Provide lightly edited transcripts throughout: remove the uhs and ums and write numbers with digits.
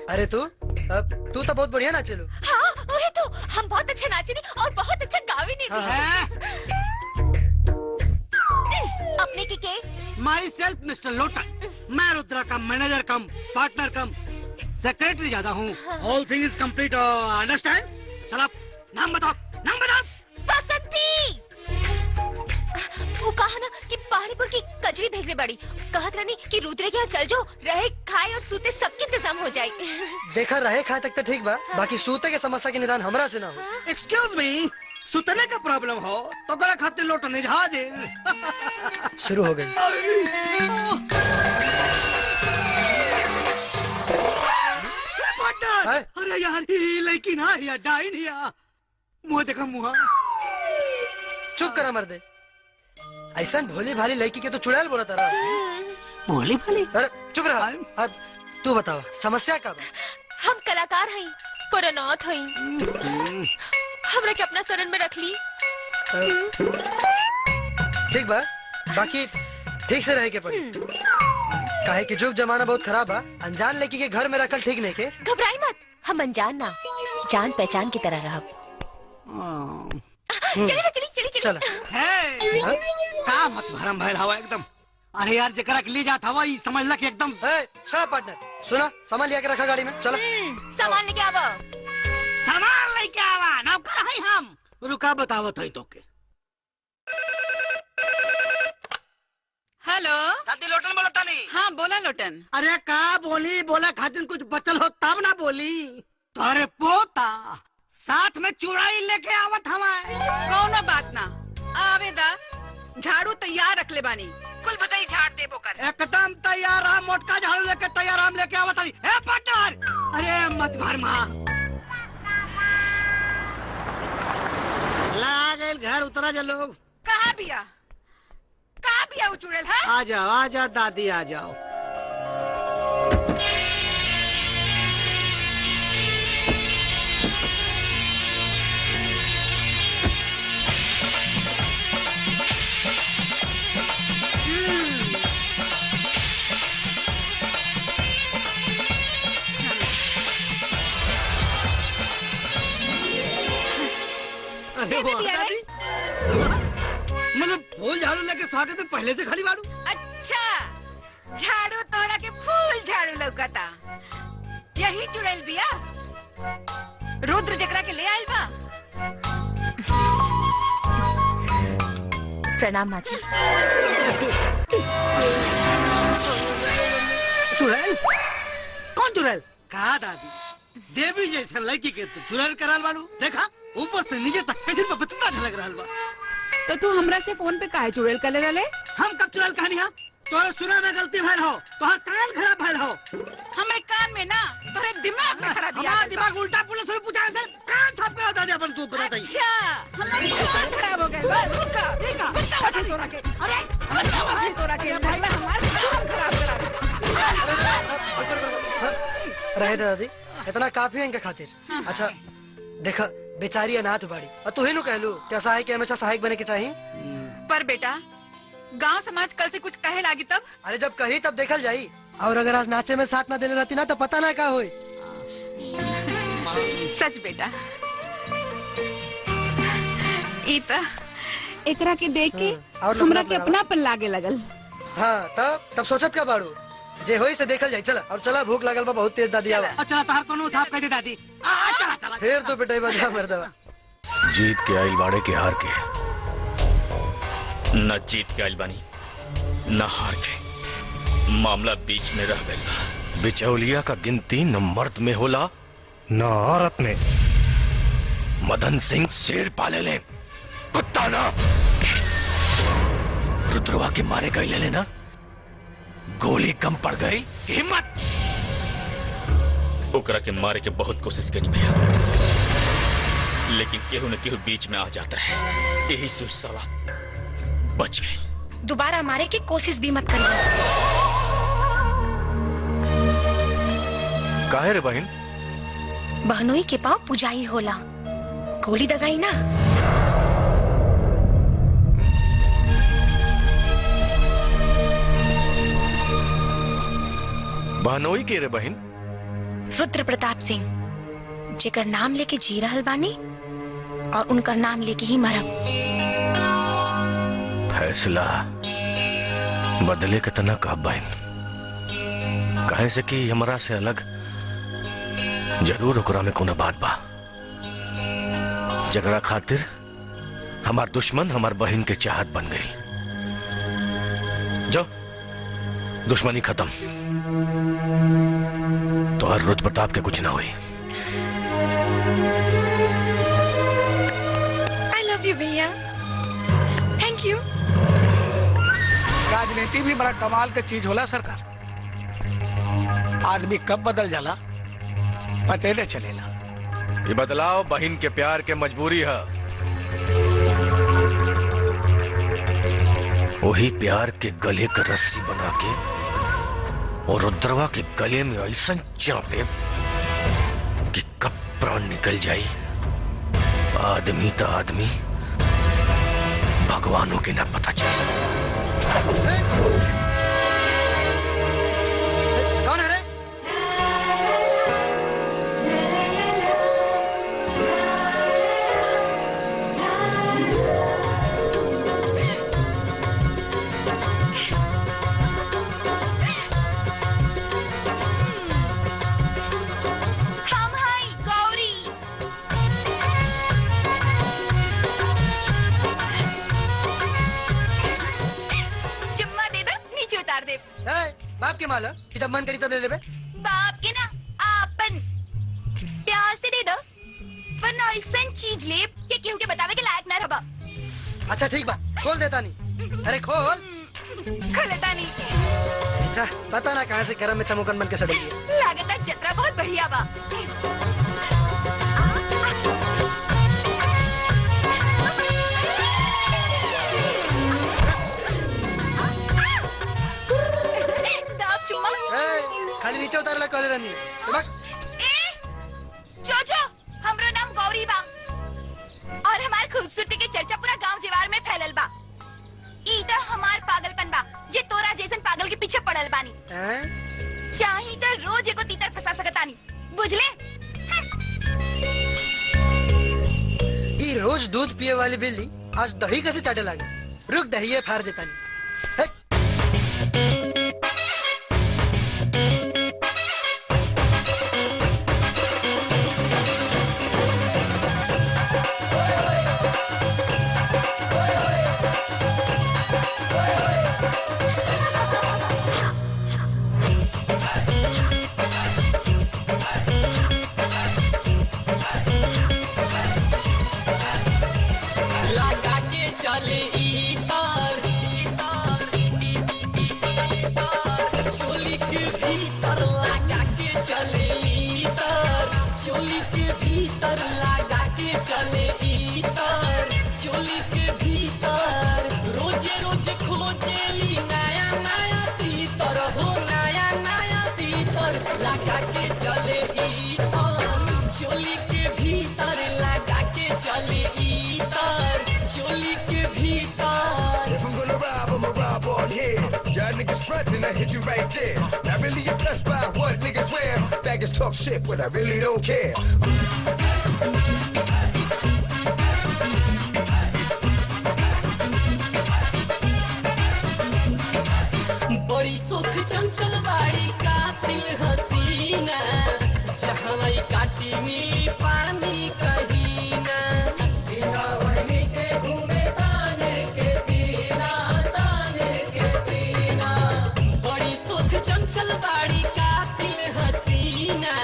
अरे तू तो बहुत बढ़िया नाचे लो। हाँ वही तो, हम बहुत अच्छा नाचे नहीं और बहुत अच्छा गावे नहीं अपने के माई सेल्फ मिस्टर लोटन, मैं रुद्रा का मैनेजर कम पार्टनर कम सेक्रेटरी ज्यादा हूँ। All thing is complete, understand? चलो नाम बताओ, नाम बताओ। बसंती। वो कहा ना कि पहाड़ीपुर की कचरी भेजने बड़ी, कहत रानी कि रुद्रे के यहाँ चल जाओ, रहे खाए और सूते सबके इंतजाम हो जाए। देखा रहे खाए तक तो ठीक बा, बाकी सूते के समस्या के निदान हमरा से ना हो। एक्सक्यूज मी, सुतने का प्रॉब्लम हो तो करा खाते लोटने जहाज शुरू हो गई। अरे यार लेकिन या डाइन या मुँह देखा मुँह। चुप करा मर्दे, ऐसा भोली भाली लड़की के तो चुड़ैल बोला तारा। भोली भाली? अरे चुप रहा। अब तू बताओ समस्या का बा? हम कलाकार हैं पर अनाथ हैं, हमरा के अपना शरण में रख ली। ठीक बा, बाकी ठीक से रहे के पड़ी, काहे कि जुग जमाना बहुत खराब बा। अनजान लड़की के घर में रखल ठीक नहीं के। घबराई मत, हम अनजान ना जान पहचान की तरह रहब। चली चला। का मत भरम भैल हवा एकदम। अरे यार जकरा के ले जात हवा ई समझ ला कि एकदम। शट पार्टनर, सुना सामान लिया के रखा गाड़ी में। चलो सामान लेके आवा। सामान लेके आवा, नौकर हैं हम। रुका बतावत है तो के। हेलो दादी लोटन बोलता नहीं? हाँ बोला लोटन। अरे का बोली, बोला खातिर कुछ बचल हो तब ना बोली। अरे पोता साथ में चुड़ाई लेके आवत हमारे। कौनो बात ना, आवेदा झाड़ू तैयार रख ले बानी, कुल बताई झाड़ देबो कर। एकदम तैयार है, मोटका झाड़ू लेके तैयार हम लेके आवत हई। ए पार्टनर, अरे मत भर मां। लागल घर उतरा जा लोग। कहाँ बिया वो चुड़ैल है? आ जाओ दादी आ जाओ। अरे दादी, मतलब फूल झाड़ू लेके स्वागत में पहले से खड़ी बाड़ू। अच्छा झाड़ू तोरा के फूल झाड़ू लौकता, यही चुड़ैल बिया रुद्र जकरा के ले आइल बा। प्रणाम माँ जी। चुड़ैल? कौन चुड़ैल? कहा दादी, देवी जैसे लड़की के तो चुड़ैल कराल बाड़ू। देखा ऊपर से नीचे तक कैसे बतता झलक रहल बा। तो तू हमरा से फोन पे काहे चुड़ैल कर रहे? हम कब चुड़ैल कहानी है? तोरे सुना में गलती भइल हो, तोहर कान खराब भइल हो। हमरे कान में ना, तोरे दिमाग में खराबी आ गइल बा। दिमाग उल्टा पुलिस से पूछा से कान साफ करा दादी अपन तू बता दई। अच्छा हमारा कान खराब हो गइल बा। रुका देखा बतावा फिर तोरा के। अरे बतावा फिर तोरा के भगला हमार कान खराब करा। रहे दादी, इतना काफी है इनके खातिर। अच्छा देखा बेचारी अनाथ बाड़ी, और तू ही नु कहलू क्या सहायक के हमेशा सहायक बने के चाहिए। पर बेटा गांव समाज कल से कुछ कहे लागी तब? अरे जब कही तब देखल जाई, और अगर आज नाचे में साथ ना देले रहती ना तो पता ना का होई। सच बेटा, इता एकरा के देख के हमरा के अपना पर लागे लगल। हाँ तब सोचत का बाड़ू, जे होई से देखल जाई। चला और चला, भूख लगल बा बहुत तेज दादी। आवा चला तार कोनो साफ कर दे दादी। चला चला फिर तो पिटाई बजा मर्दवा। जीत के आइल बाड़े के हार के, न जीत के आइल बानी न हार के, मामला बीच में रह गया। बिचौलिया का गिनती न मर्द में होला न औरत में। मदन सिंह शेर पाले ले, कुत्ता ना। रुद्रवा के मारे गए ले लेना, गोली कम पड़ गई। हिम्मत ओकरा के मारे के बहुत कोशिश करी भैया, लेकिन केहू न केहू बीच में आ जाता है, यही से साला बच गई। दोबारा मारे की कोशिश भी मत करिए। काहे रे बहन? बहनोई के पाँव पुजाई होला, गोली दगाई ना। बहनोई के रे बहन? रुद्र प्रताप सिंह, जेकर नाम लेके जी रहल बानी और उनकर नाम लेके ही मरब। फैसला बदले के तना कह बहन, कहे से कि हमरा से अलग जरूर ओकरा में कोनो बात बा, जगरा खातिर हमार दुश्मन हमार बहन के चाहत बन गई। जो दुश्मनी खत्म, तो हर रुद्र प्रताप के कुछ ना हुई। I love you भैया, थैंक यू। राजनीति भी बड़ा कमाल के चीज होला सरकार। आदमी कब बदल जाला पते न चलेला। ये बदलाव बहन के प्यार के मजबूरी है। वही प्यार के गले का रस्सी बना के और रुद्रवा के गले में ऐसा चापे कि कब प्राण निकल जाए। आदमी तो आदमी, भगवानों के ना पता चले। कौन है रे? हम हाय गौरी। चुम्मा दे दो, नीचे उतार दे। बाप के माल कि जब मन करी तब ले ले बे। बाप के ना आपन प्यार से दे दो, वरना ऐसा चीज ले कि केहू के बतावे के लायक ना रहबा। अच्छा ठीक बा, खोल देता नहीं। अरे खोल। खोलता नहीं। जा, पता ना कहाँ से गरम में चमोकन बन के सड़ेगी। लागता जतरा बहुत बढ़िया बा। दाब चुम्मा। खाली नीचे उतारला कॉलर रानी। जो हमरो नाम गौरी बा और हमार खूबसूरती के चर्चा पूरा गांव जेवार में फैलल बा। ई त हमार पागलपन बा जे तोरा जैसन पागल के पीछे पड़ल बानी। चाही तो रोज एको तीतर फंसा सकतानी, बुझले? ई रोज दूध पिए वाली बिल्ली आज दही कैसे चाटे लागे। रुक, दही फाड़ देता नहीं। लगा के चले ई तार, चोली के भीतर लगा के चले ई तार, चोली के भीतर लगा के चले ई तार, चोली के भीतर रोजे रोज खोजेली नया नया तीतर हो, नया नया तीतर लगा के चले ई तार, चोली के भीतर लगा के चले ई तार, चोली के भीतर। If I'm gonna rob, I'ma rob on here. Y'all niggas frontin', I hit you right there. Not really impressed by what niggas wear. Faggots talk shit, but I really don't care. बड़ी सुख चंचल बाड़ी कातिल हसीना, जहाँ काटी मिली पानी कहीना, बिना वही के घूमे ताने के सीना, ताने के सीना। बड़ी सुख चंचल बाड़ी कातिल हसीना,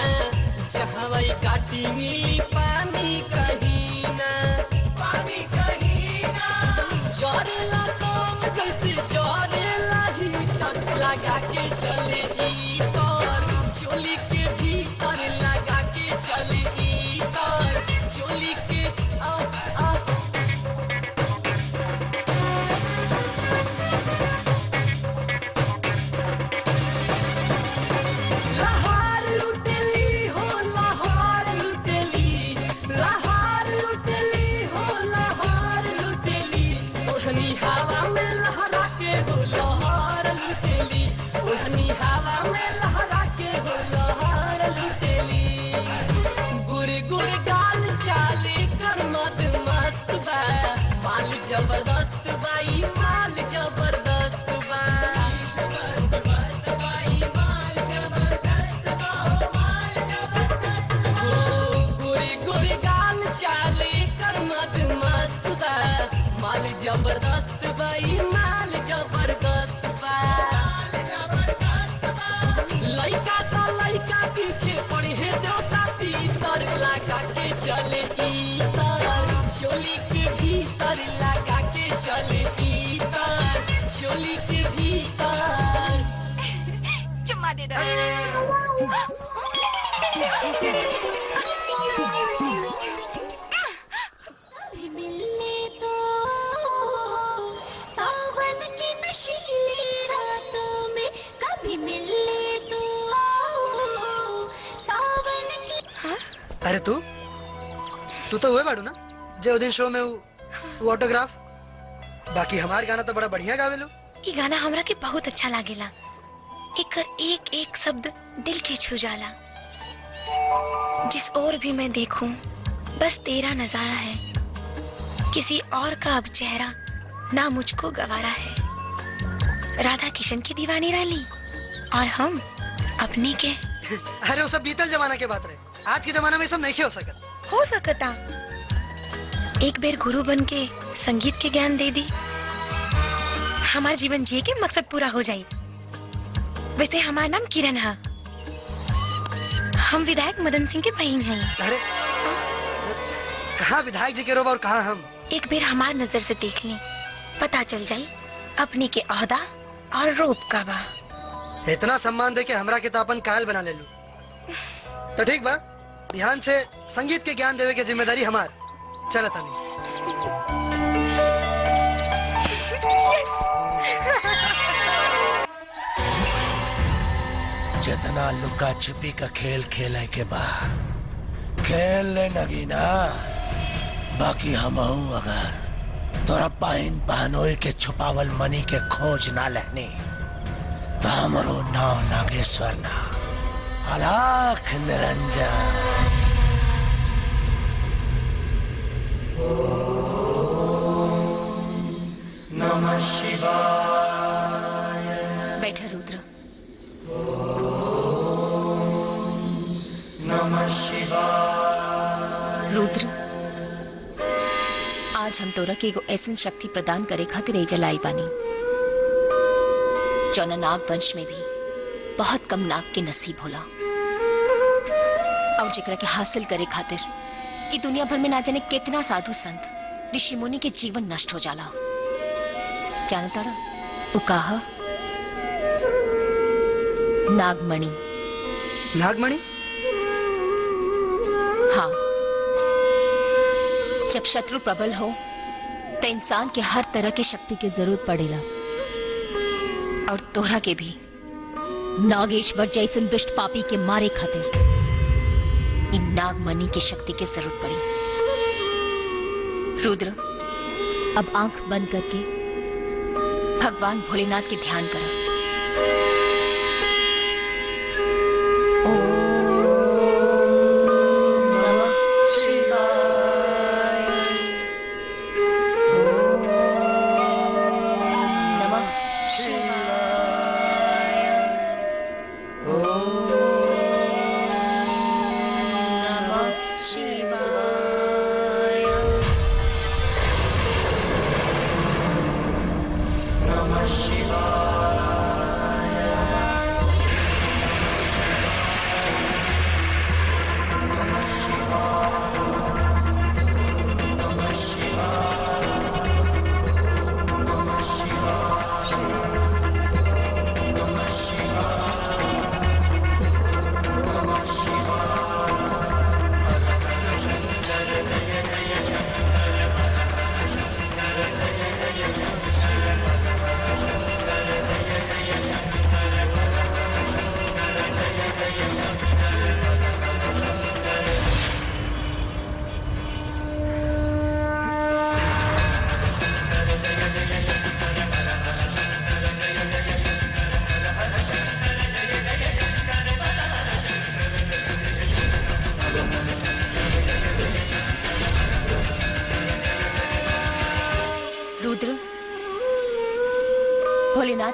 जहाँ काटी मिली पानी कहीना, पानी कहीना। जरेला काम जैसे जरेला ही तक लगा के चले ई तार, चोली के भीतर लगा के चले ई तार, चोली के लहार लुटेली हो, लहार लुटेली, लहार लुटेली हो, लहार लुटेली। ओढ़नी हवा जबरदस्त बाई माल जबरदस्त बा हो गोरी गोरी गाल चाले कर मद मस्त बा माल जबरदस्त बाई माल जबरदस्त बा लइका तो लइका पीछे पड़ी है देवता पीतर लगा के चले इतर चोली के भीतर लगा के चले इतर चोली के भीतर चुम्मा दे दो। मिलने तो सावन की नशीली रातों में कभी मिलने तो सावन की। अरे तू तो हुए बाड़ू ना जे दिन शो में वो ऑटोग्राफ। बाकी हमार गाना तो बड़ा बढ़िया गावेलो। ये गाना हमरा के बहुत अच्छा लागेला। एकर एक एक शब्द दिल के छू जाला। जिस ओर भी मैं देखूं बस तेरा नजारा है, किसी और का अब चेहरा ना मुझको गवारा है। राधा किशन की दीवानी रही और हम अपनी के। अरे वो सब बीतल जमाना के बात रहे, आज के जमाना में सब नहीं हो सकता। हो सकता एक बेर गुरु बन के संगीत के ज्ञान दे दी, हमार जीवन जिए के मकसद पूरा हो जाए। वैसे हमारा नाम किरण है, हम विधायक मदन सिंह के बहन हैं। अरे कहाँ विधायक जी के रोब और कहाँ हम। एक बेर हमार नजर से देख ली, पता चल जाए अपने के ओहदा और रूप का बा। इतना सम्मान दे के हमरा के तो अपन कायल बना ले लू। तो ठीक बा, ध्यान से संगीत के ज्ञान देवे के जिम्मेदारी हमार। चला तानी। जितना लुका छिपी का खेल खेले के बाद खेल ले नगीना। बाकी हम अगर तोरा पाइन बहनोई के छुपावल मनी के खोज ना लेनी तो हमरो नाव नागेश्वर ना अलाख निरंजन। नमः शिवाय। बैठा रुद्र। नमः शिवाय। रुद्र, आज हम तोरा के एगो ऐसन शक्ति प्रदान करे खातिर एजल आइल बानी जौना नाग वंश में भी बहुत कम नाग के नसीब होला, और जेकरा के हासिल करे खातिर ई दुनिया भर में ना जाने कितना साधु संत ऋषि मुनि के जीवन नष्ट हो जाला। जानता रहा वो कहा नागमणि। नागमणि? हाँ, जब शत्रु प्रबल हो तो इंसान के हर तरह के शक्ति की जरूरत पड़ेला, और तोहरा के भी नागेश्वर जैसन दुष्ट पापी के मारे खातिर इन नागमणि की शक्ति की जरूरत पड़ी। रुद्र, अब आंख बंद करके भगवान भोलेनाथ के ध्यान करो।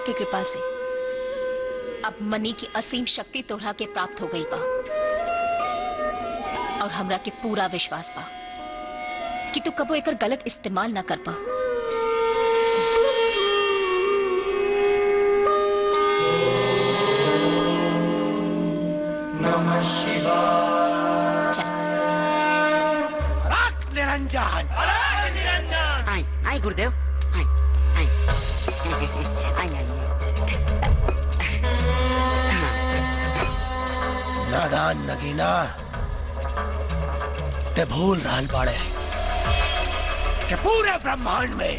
की कृपा से अब मनी की असीम शक्ति तोहरा के प्राप्त हो गई बा और हमरा के पूरा विश्वास बा कि तू कबो एकर गलत इस्तेमाल ना कर पा। नमः शिवाय। चल राख निरंजन। आई आई गुरुदेव आई आई आई आई नादान नगीना ते भूल रहल बाड़े कि पूरे ब्रह्मांड में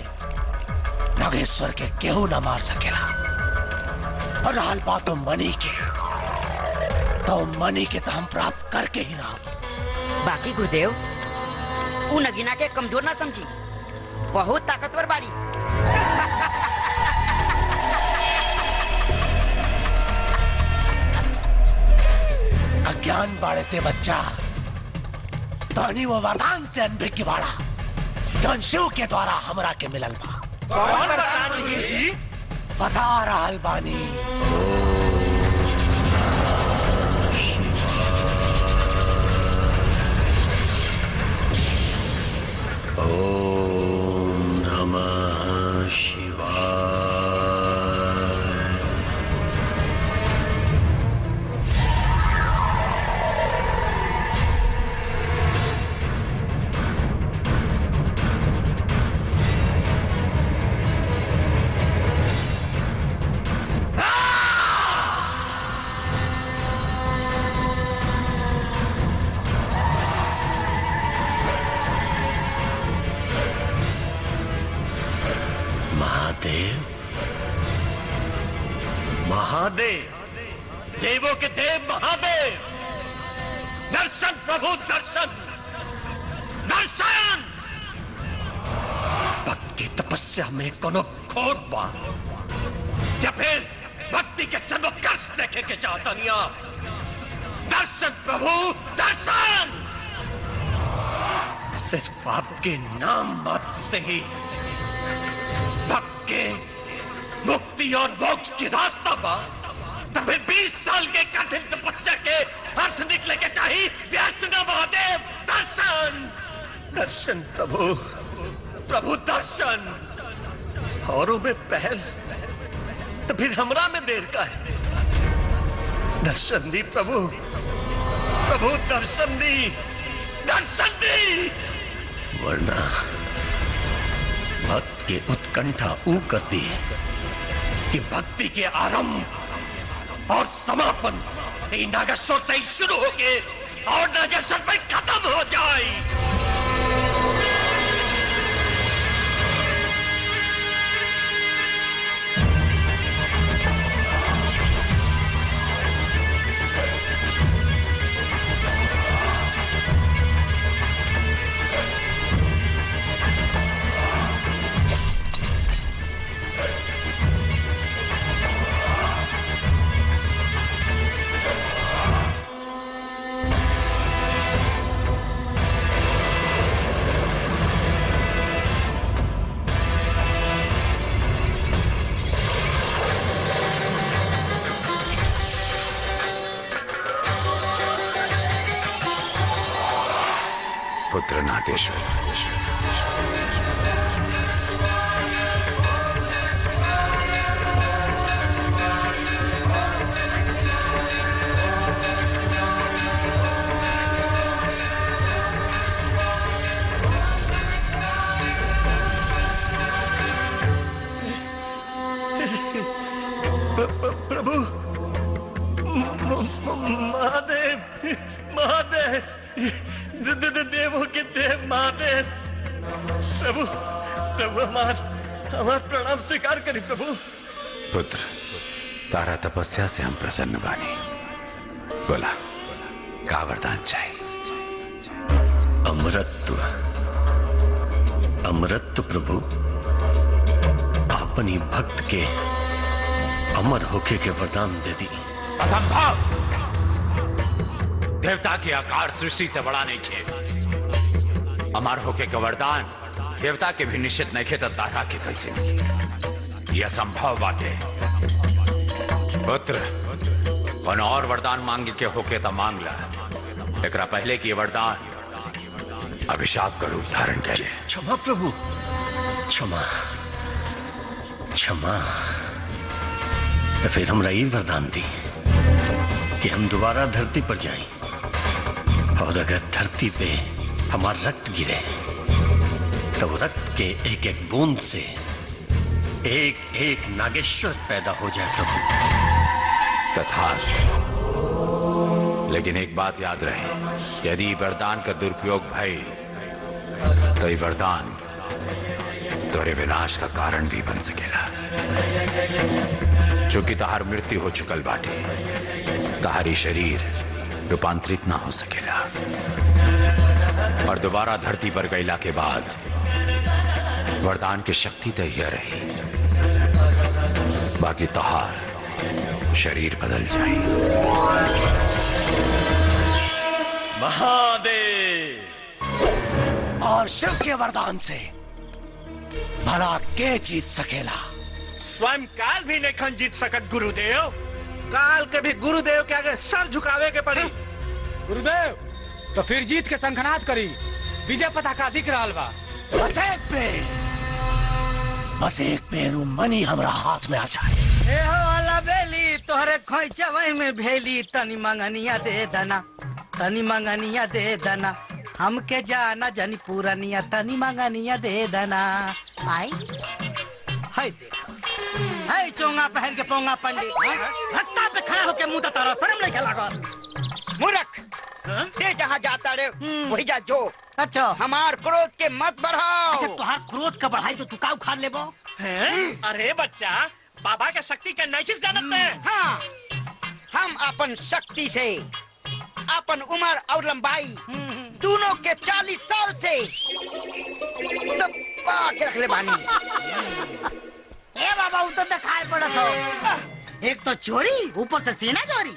नागेश्वर के केहू न मार सकेला। और रहल बात मनी के, तो मनी के तो हम प्राप्त करके ही रहा। बाकी गुरुदेव उ नगीना के कमजोर ना समझी, बहुत ताकतवर बाड़ी। अज्ञान बाड़े ते बच्चा, तानी वो वरदान से अनभिज्ञ बाड़ा जौन शिव के द्वारा हमरा के मिलल बा। कौन वरदान जी? बता रहल बानी। ओम नमः शिवाय। महादेव, देवों के देव महादेव, दर्शन प्रभु दर्शन, दर्शन। भक्त की तपस्या में कोनो खोट बा या फिर भक्ति के चमत्कार देखे के चाहतनिया। दर्शन प्रभु दर्शन। सिर्फ आपके नाम मात्र से ही भक्त के मुक्ति और मोक्ष की रास्ता पा। तभी 20 साल के कठिन तपस्या के अर्थ निकले के चाहिए। व्यर्थ न महादेव। दर्शन दर्शन प्रभु प्रभु दर्शन। औरों में पहल तो फिर हमरा में देर का है। दर्शन दी प्रभु प्रभु दर्शन दी दर्शन दी। वरना भक्त के उत्कंठा ऊ करती है कि भक्ति के आरंभ और समापन नागेश्वर से ही शुरू होके और नागेश्वर में खत्म हो जाए। पुत्र नागेश्वर, प्रभु महादेव महादेव देवों के देव महादेव। प्रभु प्रभु हमार प्रणाम स्वीकार करी प्रभु। पुत्र तारा तपस्या से हम प्रसन्न बानी। बोला का वरदान चाहिए? अमरत्व अमरत्व प्रभु। अपनी भक्त के अमर होके के वरदान दे दी। असंभव। देवता के आकार सृष्टि से बड़ा नहीं खे। अमर होके का वरदान देवता के भी निश्चित नहीं खे तो तारा के कैसे? यह संभव बात है। पुत्र कौन और वरदान मांगे के होके तो मांग ला, एकरा पहले की वरदान अभिशाप का रूप धारण करे। क्षमा प्रभु, क्षमा क्षमा। तो फिर हमरा ये वरदान दी कि हम दोबारा धरती पर जाएं, और अगर धरती पे हमारा रक्त गिरे तो वो रक्त के एक एक बूंद से एक एक नागेश्वर पैदा हो जाए प्रभु। तथास्तु। लेकिन एक बात याद रहे, यदि वरदान का दुरुपयोग भई तो ये वरदान तोरे विनाश का कारण भी बन सकेला। चूंकि तहार मृत्यु हो चुकल बाटे, तहारी शरीर रूपांतरित ना हो सकेला, और दोबारा धरती पर गईला के बाद वरदान की शक्ति तो यह रही, बाकी तहार शरीर बदल जाए। महादेव और शिव के वरदान से भला के जीत सकेला? स्वयं काल भी नहीं जीत सकत गुरुदेव। काल के भी गुरुदेव के आगे सर झुकावे के पड़ी। गुरुदेव तो फिर जीत के संखनाद करी, विजय पताका दिख रहा बा। बस एक पेरू मनी हमरा हाथ में आ जाए। ए हो वाला बेली तोहरे खोइचवई में भेली, तनी मंगनिया दे दना, तनी मंगनिया दे दना, हमके जाना जनी पूरनिया, तनी मंगनिया दे दना। आई हाय देखा, हाय चोंगा पहन के पोंगा पंडित रास्ता पे खड़ा होके मुंह तारा, शर्म नहीं लागल? मूर्ख, ते जहाँ जाता रे वही जा जो। अच्छा, हमार क्रोध के मत बढ़ाओ। अच्छा तुहार क्रोध का बढ़ाई तो तू का उखाड़ लेबो? अरे बच्चा, बाबा के शक्ति के नहीं जानत में। हाँ, हम अपन शक्ति से अपन उम्र और लंबाई दोनों के 40 साल से दबा के रख ले बानी। ए बाबा वो तो दिखाई पड़त हो, एक तो चोरी ऊपर से सीना चोरी।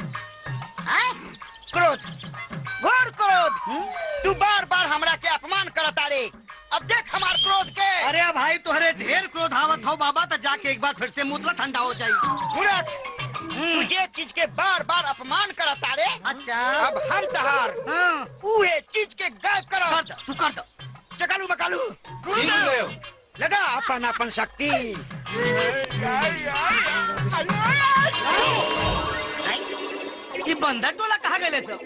क्रोध, घोर क्रोध। तू बार बार हमरा के अपमान करता रे। अब देख हमार क्रोध के। अरे भाई तुहरे ढेर क्रोध आवत हो बाबा, तो जाके एक बार फिर से मुतला ठंडा हो जाई। मूर्ख, तुझे चीज के बार बार अपमान करता रे। अच्छा, अब हम तहार उहे चीज के गायब करो। कर दो, तू कर दो। चकालू मकालू लगा अपन अपन शक्ति। ये बंदर टोला कहाँ गए सब?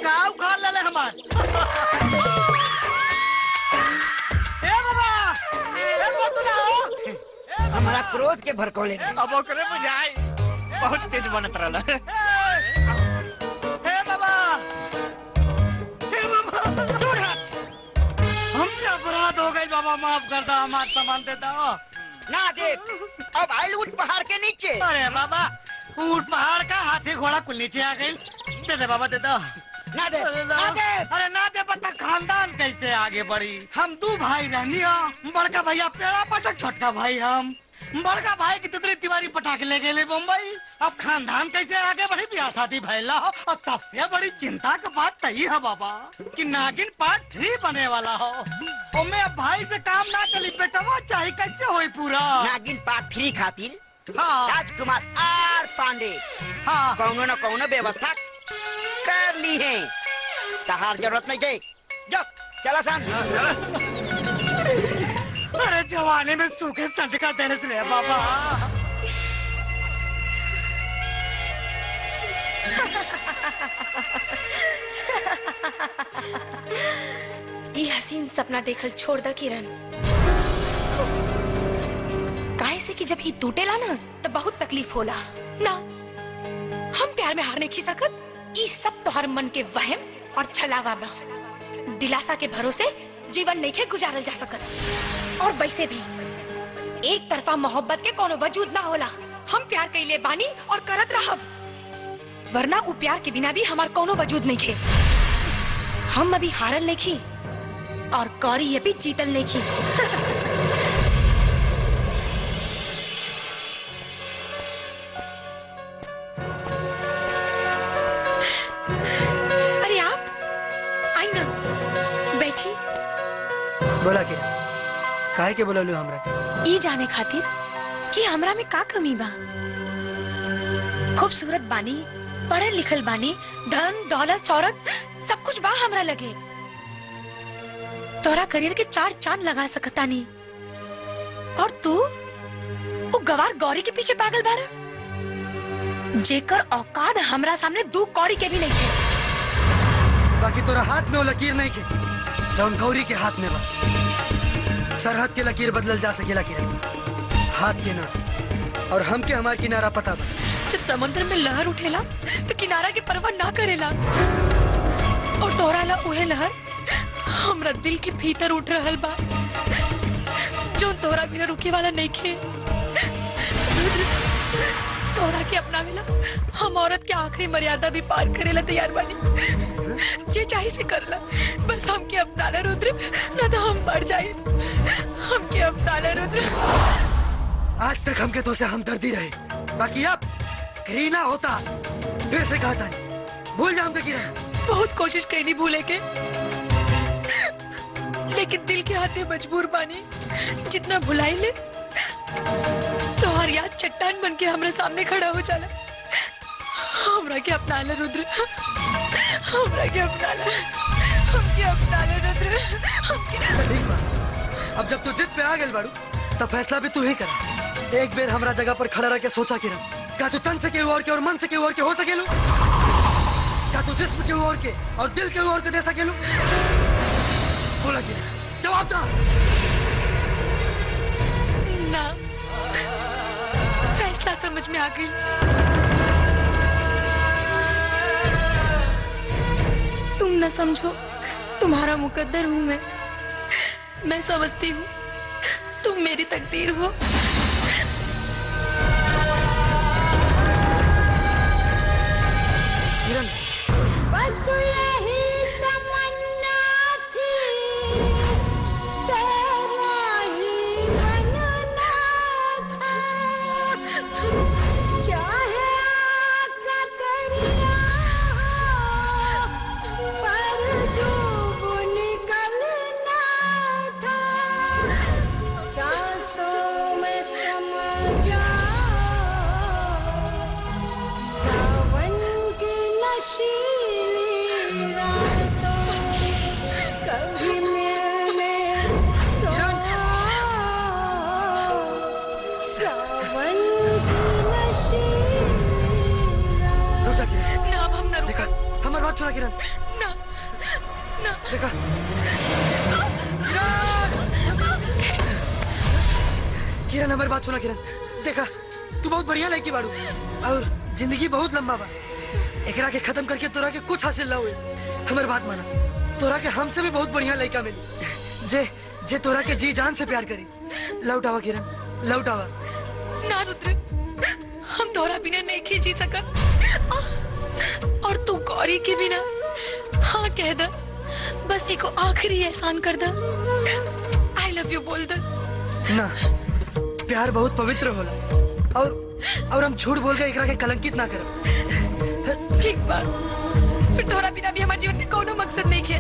का उखाड़ ले हमार? ए बाबा, ए बतुला हो। हमारा क्रोध के भड़कोले। अब ओकरे बुझाई बहुत तेज बनत रहला। हे बाबा, हे बाबा, दूर हट। हमसे अपराध हो गई बाबा, माफ कर दो, हमारा सामान दे दो। ना दे, अब आइल उठ पहाड़ के नीचे। अरे बाबा, ऊंट पहाड़ का, हाथी घोड़ा कुल नीचे आ गई। दे दे बाबा, दे दो। ना दे, ना दे। अरे ना दे, पता खानदान कैसे आगे बढ़ी? हम 2 भाई रहनी हो, बड़का भैया पेड़ा पटक, छोटका भाई हम। बड़का भाई की तितली तिवारी पटाखे ले गए मुंबई। अब खानदान कैसे आगे बढ़ी? ब्याह शादी भैला हो, और सबसे बड़ी चिंता की बात तही है बाबा कि नागिन पार्ट 3 बने वाला हो। मैं अब भाई से काम ना चली, बेटवा चाहे कैसे होई पूरा? नागिन पार्ट 3 खातिर हाँ। राजकुमार आर पांडे हाँ। कौनो न कौनो व्यवस्था कर ली है। तहार जरूरत नहीं गई, जो चला सान। अरे जवानी में सूखे संटका देने से रे बाबा। ये हसीन सपना देखल छोड़ द किरण। काहे से कि जब ये टूटेला ना तो बहुत तकलीफ होला ना। हम प्यार में हार नहीं खी सकत। ये सब तो हर मन के वहम और छलावा बा। दिलासा के भरोसे जीवन नहीं के गुजारल जा सकत। और वैसे भी एक तरफा मोहब्बत के कोनो वजूद ना होला। हम प्यार कइले बानी और करत रहब, वरना उ प्यार के बिना भी हमार कोनो वजूद नहीं खे। हम अभी हारल नहीं खी और कौरी ये भी जीतल नहीं खी। अरे आप आई ना, बैठी। बोला के काहे के बोललू हमरा? ई जाने खातिर कि हमरा में का कमी बा। खूबसूरत बानी, पढ़ल लिखल बानी, धन दौलत शौहरत सब कुछ बा हमरा लगे। तोरा करियर के 4 चांद लगा सकता नहीं, और तू वो गवार गौरी के पीछे पागल बाड़ा, जेकर औकात हमरा सामने 2 कौड़ी के भी नहीं है। बाकी तोरा हाथ में वो लकीर नहीं के जौन गौरी के हाथ में बा। सरहद के लकीर बदलल जा सकेला किरण, हाथ के ना। और हमके हमार किनारा पता बा। जब समुद्र में लहर उठेला तो किनारा की परवाह ना करेला, और तोरा ला उहे लहर हमरा दिल के भीतर उठ रहल बा, जो तोरा बिना रुके वाला नहीं खे। तोरा के अपनावेला हम औरत के आखिरी मर्यादा भी पार करेला तैयार बानी। जे चाहे से करला, बस हमके अपना ले रुद्र, ना तो हम मर जाए। हमके अपना ले रुद्र। आज तक हमके तो से हमदर्दी रहे, बाकी अब घृणा होता। फिर से कहा था भूल जा हमके किरण। बहुत कोशिश करी भूले के, लेकिन दिल के हाथे मजबूर बानी। जितना भुलाई ले तो हर याद चट्टान बन के हमारे सामने खड़ा हो जाला। हमरा के अपना ले रुद्र, हमरा के अपना ले, हमके अपना ले रुद्र, हमके। ठीक बा, अब जब तू जिद पे आ गेल बाड़ू तब फैसला भी तू ही कर। एक बेर हमरा जगह पर खड़ा रह के सोचा किरण, क्या तू तन से केहू और के और मन से केहू और के हो सकेलू? क्या तू जिस्म केहू और के और दिल केहू और के दे सकेलू? बोला किरण, जवाब दा। ना, फैसला समझ में आ गई। तुम न समझो, तुम्हारा मुकद्दर हूँ मैं समझती हूँ तुम मेरी तकदीर हो। किरण, बस यही तमन्ना थी, तेरा ही बनना था। चाहे आका दरिया पर डूब निकलना था। सांसों में समा जाओ, सावन की नशीली रातों, कभी मिलने तो आओ। सावन की नशीली रुक जा किरण। ना, अब हम ना रुका। हमारी बात सुना किरण। ना, ना। देखा किरण, हमारी बात सुना किरण। देखा तू बहुत बढ़िया लड़की बाड़ू, और जिंदगी बहुत लंबा बा। एकरा के खत्म करके तोरा के कुछ हासिल ना हुए। हमारी बात माना, तोरा के हमसे भी बहुत बढ़िया लड़का मिली, जे तोरा के जी जान से प्यार करी। लौट आवा किरण, लौट आवा। ना रुद्र, हम तोरा बिना नहीं खींची सकत, और तू गौरी के बिना हाँ कह द। बस एक आखिरी एहसान कर द, आई लव यू बोल द। ना, प्यार बहुत पवित्र होला, और हम झूठ बोल के एकरा के कलंकित ना करब। ठीक बा, फिर तोरा बिना भी हमारे जीवन में कोनो मकसद नहीं है।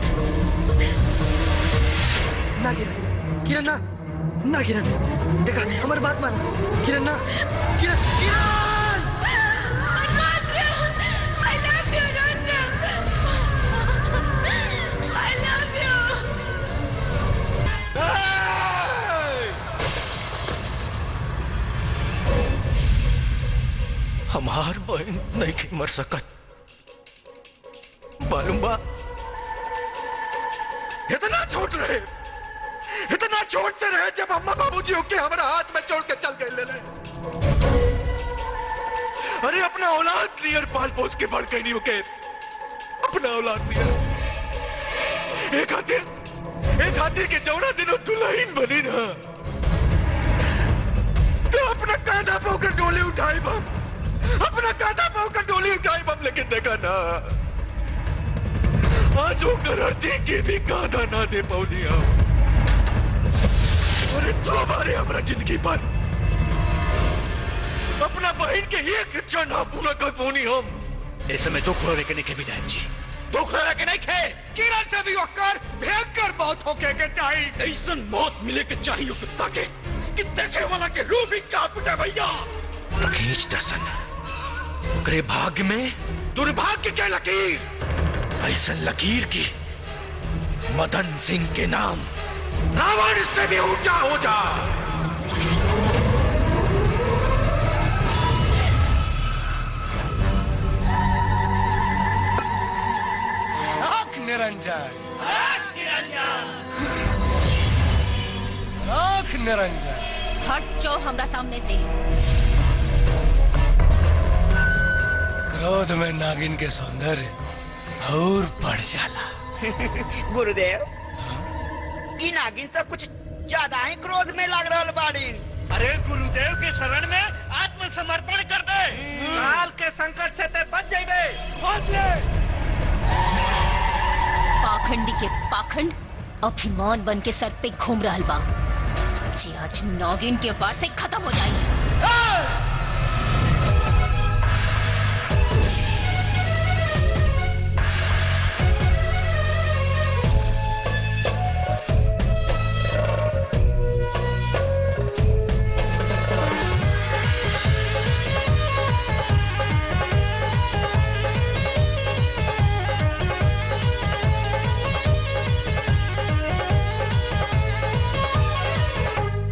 ना किरण, किरण ना, ना किरण, देखा हमारी बात मान। किरण ना, किरण, किरण। I love you, Rudra. I love you. हमार बहन नहीं के मर सकत, मालूम बा? इतना छोट रहे, इतना छोट से रहे जब अम्मा बाबूजी होके हमारा हाथ में छोड़ के चल गए ले। अरे अपना औलाद नियर पाल पोस के बढ़ गई नहीं होके, अपना औलाद नियर। एक हाथी के जौना दिनों दुल्हन बनी ना, तो अपना कांधा पे होकर डोली उठाई बम, अपना कांधा पे होकर डोली उठाई बम, लेकिन देखा ना आज वो करती के भी कांधा ना दे पौनी। अरे तो हमारे हमारा जिंदगी पर अपना बहन के एक चढ़ा पूरा कर पौनी हम। ऐसे में दुख रोने के नहीं के विधायक जी, दुख रोने के नहीं खे। किरण से भी होकर भयंकर मौत होके के चाहिए। ऐसा मौत मिले के चाहिए कुत्ता के, कि देखे वाला के रूह भी कांप उठे भैया। तो खींच दसन ओकरे भाग्य में दुर्भाग्य के लकीर, ऐसा लकीर की मदन सिंह के नाम रावण से भी ऊंचा हो जा। आँख निरंजन, आँख निरंजन। हट जाओ हमरा सामने से। क्रोध में नागिन के सौंदर्य और बढ़ जाला। गुरुदेव, ई नागिन तो कुछ ज्यादा ही क्रोध में लग रहा बाड़ी। अरे गुरुदेव के शरण में आत्मसमर्पण कर दे, काल के संकट से ते बच जाइबे। खोज ले। पाखंडी के पाखंड अभिमान बन के सर पे घूम रहल बा, जे आज नागिन के वार से खत्म हो जाए।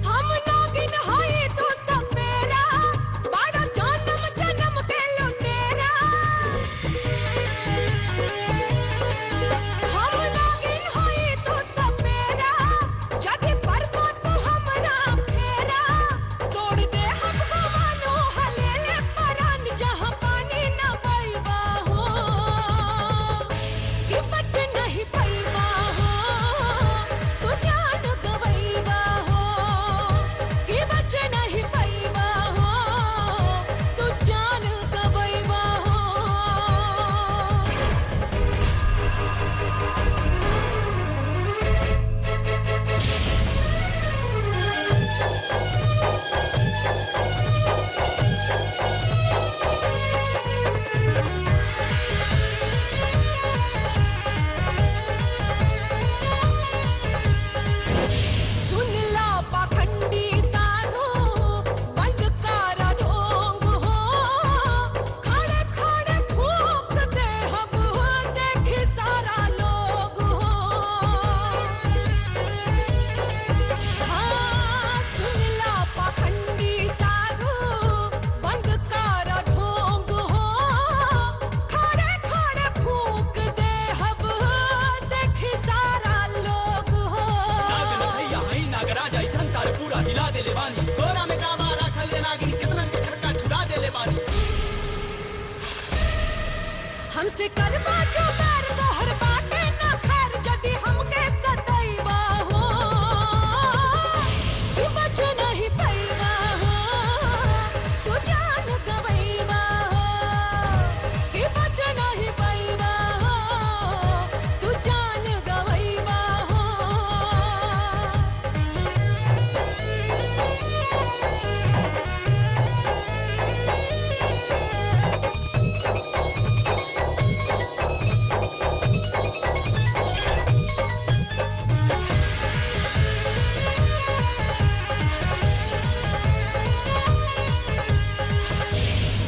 हम नागिन होई तो सब मेरा, बड़ा जन्म जन्म के लुटेरा। हम नागिन होई तो सब मेरा, जदि परबो तू हमरा फेरा। तोड़ दे हमको मानो हलेले परान, जहाँ पानी न पैबा हो, कि बच नहीं पैबा हो, तू जान गवैबा हो, कि बच नहीं पैबा हो, तू जान गवैबा हो। सुन ला पाखंडी साधु, बंद कर ढोंग हो, खड़े खड़े फूंक दे हम हो, देखे सारा लोग हो। हाँ, सुन ला पाखंडी साधु, बंद कर ढोंग हो, खड़े खड़े फूंक दे हम हो, देखे सारा लोग हो। भैया हई नागराज आई संसार पूरा हिला देले बानी, तोरा में कामा राखल रे नागिन, कितनन के छक्का छुड़ा देले बानी। हमसे करवा जो बैर तोहर बाटे न खैर, जदि हमके सदैवा हो, कि बच नहीं पैबा हो, तू जान गवैबा हो, कि बच नहीं पैबा हो, तू जान गवैबा हो।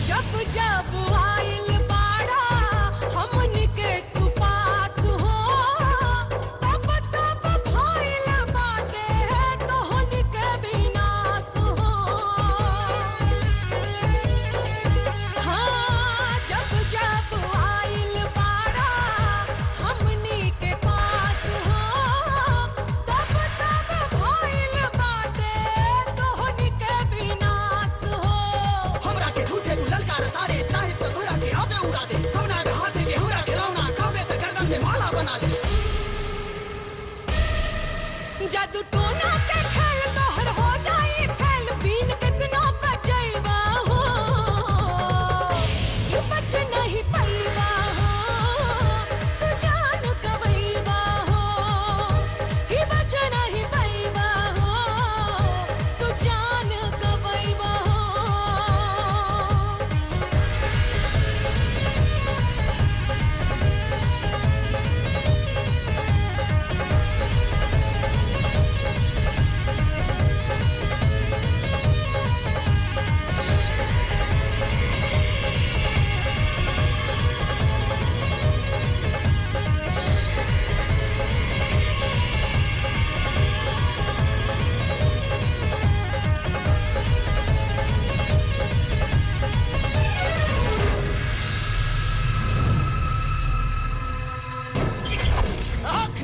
जब जब आइल बाड़ा हमनी के तू पास हो, तब तब भइल बाटे तोहनी के विनाश हो। हाँ, जब जब आइल बाड़ा हमनी के पास हो, तब तब भइल बाटे तोहनी के विनाश हो। हमरा के झूठे तू ललकार तारे, चाहे तो तोरा के आबे उड़ा दे, सबना के हाथे के हमरा के रौना, कहबे त गर्दन में माला बना दे। जादू टोना के खेल तोहर हो जाई फैल, बीन कितनो बचैबा हो, कि बच नहीं पैबा हो, तू जान गवैबा हो, कि बच नहीं पैबा हो, तू जान गवैबा हो।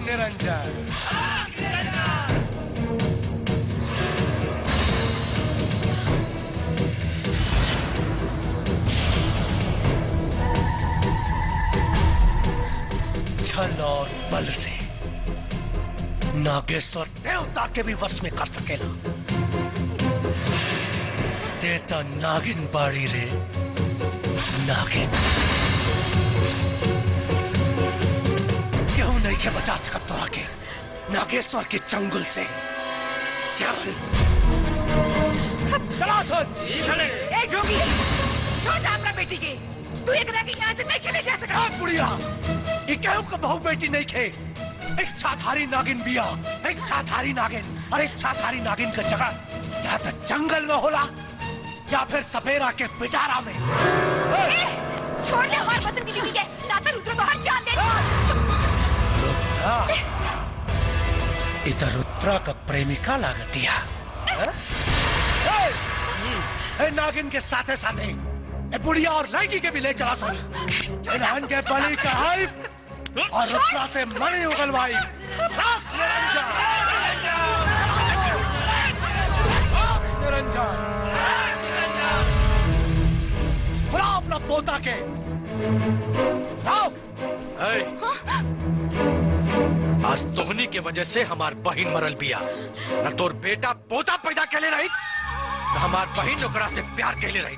निरंजन। छल और बल से नागेश्वर देवता के भी वश में कर सकेला। देता नागिन बाड़ी रे नागिन। क्यों नहीं के बचा सकत तोरा के नागेश्वर के चंगुल से। चल चला सुन। ए जोगी, छोड़ अपना बेटी के। तू एक रात यहाँ से नहीं खेले जा सकता। बुढ़िया, ये कहूँ का बहू बेटी नहीं खे। इच्छाधारी नागिन बिया, इच्छाधारी नागिन। और इच्छाधारी नागिन का जगह या तो जंगल में होला या फिर सपेरा के पिटारा में। छोड़ दे हमारे पसंद की बीवी के, ना तो रुद्र को हर जान दे। इधर रुद्रा का प्रेमिका लागत दिया। नागिन के साथे साथे बुढ़िया और लड़की के भी ले चला सन। इन्हन के बलि चढ़ाई और रुद्रा से मणि उगलवाई। निरंजन, बुला अपना पोता के। आज तोहनी के वजह से हमार बहन मरल बिया। न तोर बेटा पोता पैदा कैले रही, न हमार बहन ओकरा से प्यार कैले रही।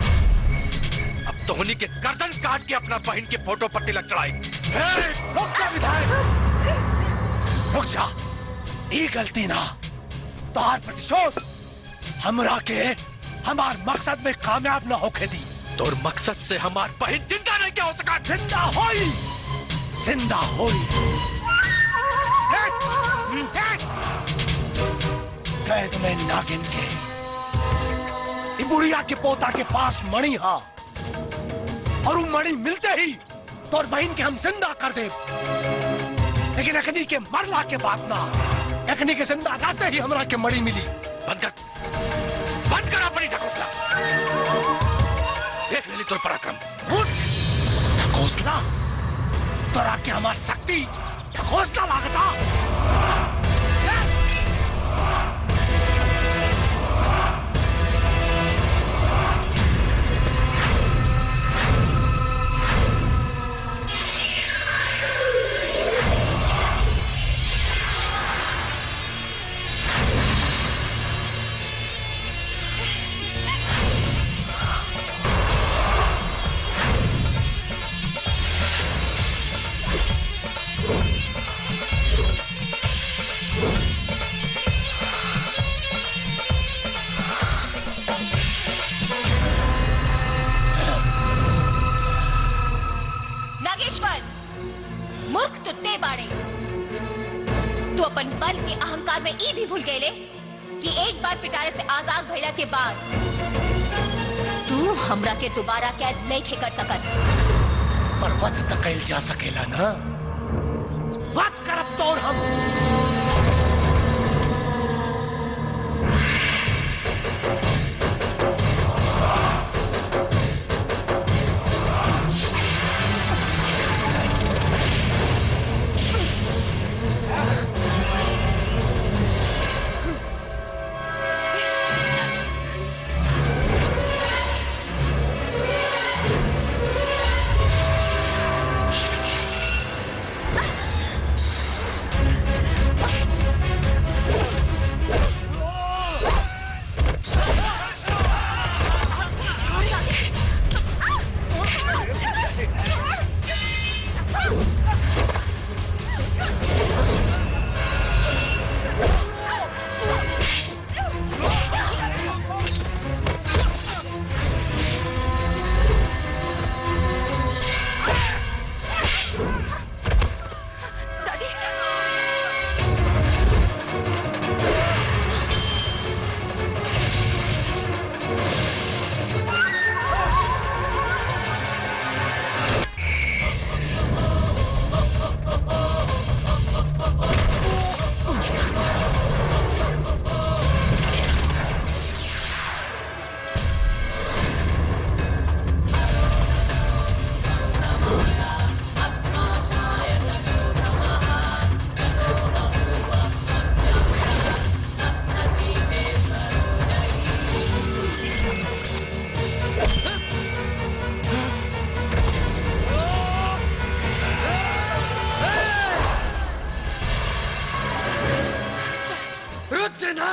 अब तोहनी के गर्दन काट के अपना बहन के फोटो पर तिलक चढ़ाई। रुक जा विधायक, रुक जा। ये गलती ना तार प्रतिशोध हमरा के हमार मकसद में कामयाब न होके दी। तोर मकसद से हमार बहन जिंदा नहीं क्या हो सका। जिंदा होई, जिंदा होई। कैद में नागिन के बुढ़िया के पोता के पास मणि हा, और वो मणि मिलते ही तोर बहन के हम जिंदा कर दे। लेकिन अखनी के मरला के बाद ना, अखनी के जिंदा रहते ही हमरा के मणि मिली। बंद कर अपनी ढकोसला। देख लेली तोर पराक्रम। ढकोसला तोरा के हमार शक्ति ढकोसला लागता। मूर्ख तो ते बाड़े। तू अपन बल के अहंकार में ई भी भूल गए कि एक बार पिटारे से आजाद भइला के बाद तू हमरा के दोबारा कैद नहीं कर सकत। पर वध तक कैल जा सकेला ना। वध करब तोर हम।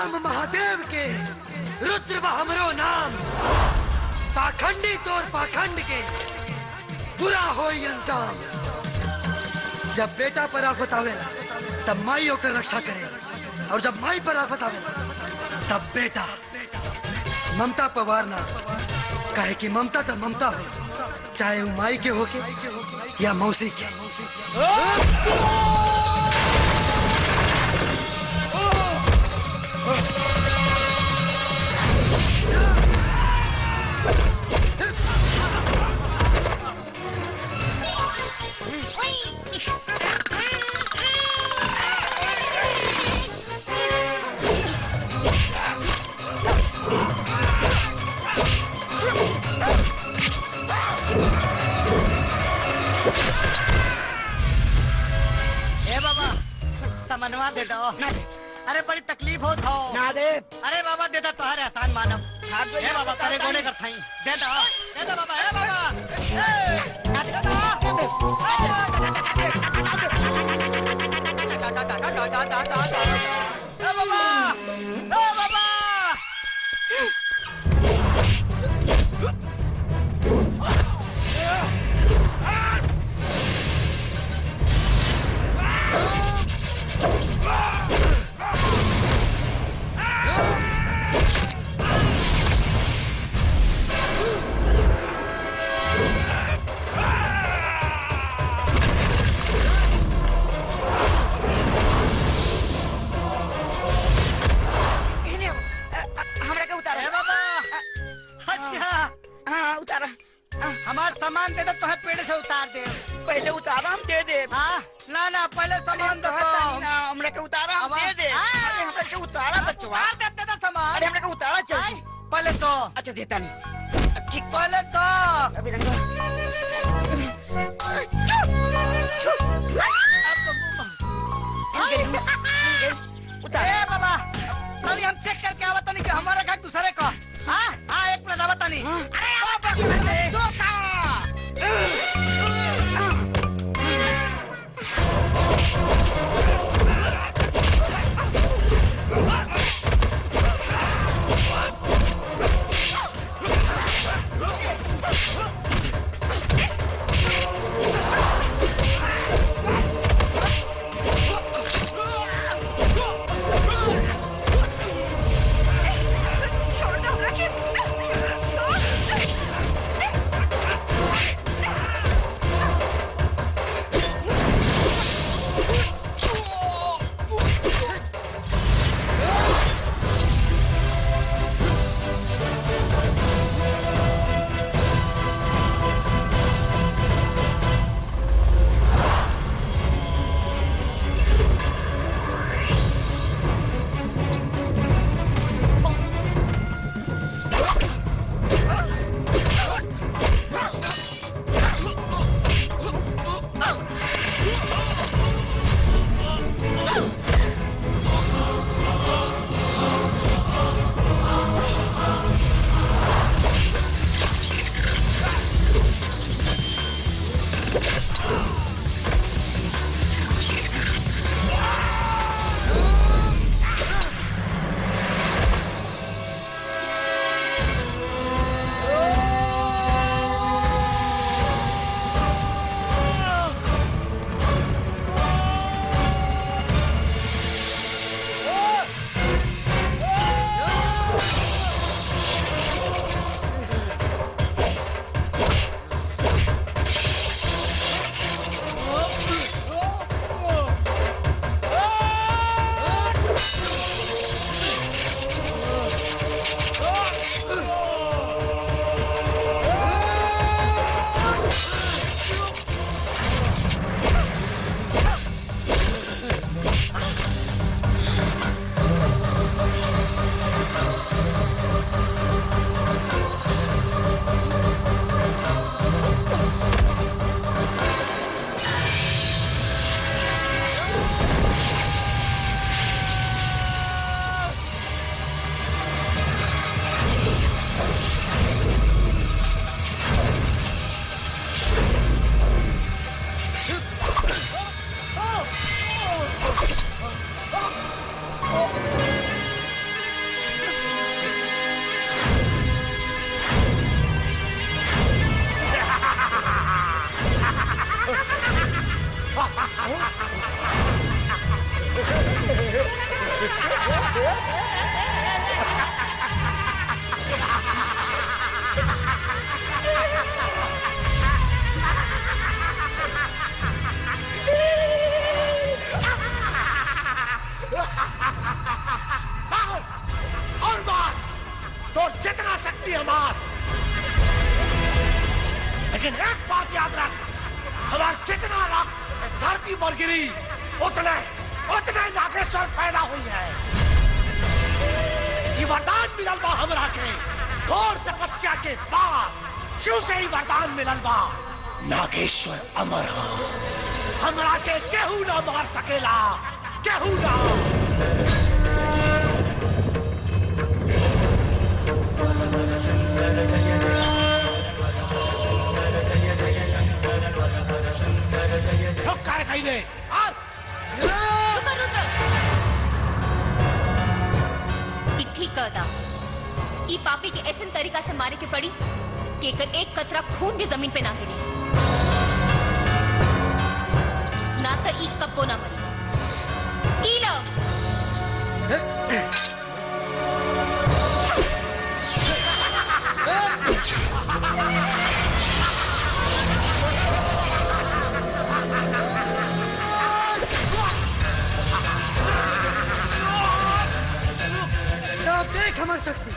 राम महादेव के रुद्र बा हमरो नाम। पाखंडी तोर पाखंड के बुरा हो अंजाम। जब बेटा पर आफत आवेला तब माई होकर रक्षा करे, और जब माई पर आफत आवेला तब बेटा ममता पवार ना, काहे कि ममता तो ममता हो, चाहे वो माई के होके या मौसी के। मनवा दे दो। अरे बड़ी तकलीफ हो तो ना दे। अरे बाबा दे दो, तोहरे आसान मानव। हे बाबा करे गोने कर थाई दे दो बाबा। हे बाबा हमार सामान दे दो, तो पेड़ से उतार दे। पहले उतारा हम दे दे। हाँ ना पहले सामान दो। हमरा के उतारा हम दे दे। अरे हमरा के उतारा बचवा दे दो सामान। अरे हमरा के उतारा चाहिए पहले तो। अच्छा देता नहीं। ठीक पहले तो। अभी रंगा उतार बाबा। अभी हम चेक करके आवत नहीं कि हमारा का दूसरे का। हाँ एक मिनट आवत नहीं। अरे और मार तो जितना शक्ति है मार, लेकिन एक बात याद रख, हमारा जितना रक्त धरती पर गिरी उतने नागेश्वर पैदा हुई है। ये वरदान मिलल बा हमरा के घोर तपस्या के बाद, शिव से ही वरदान मिलल बा। नागेश्वर अमर हो, हमरा के केहू ना मार सकेला, केहू ना। काय कहीं ने ठीक कहता, ई पापी के ऐसे तरीका से मारे के पड़ी कि एकर एक कतरा खून भी जमीन पे ना गिरी, ना तो ई कब्बो ना मरी। ई लो देख हमारी शक्ति,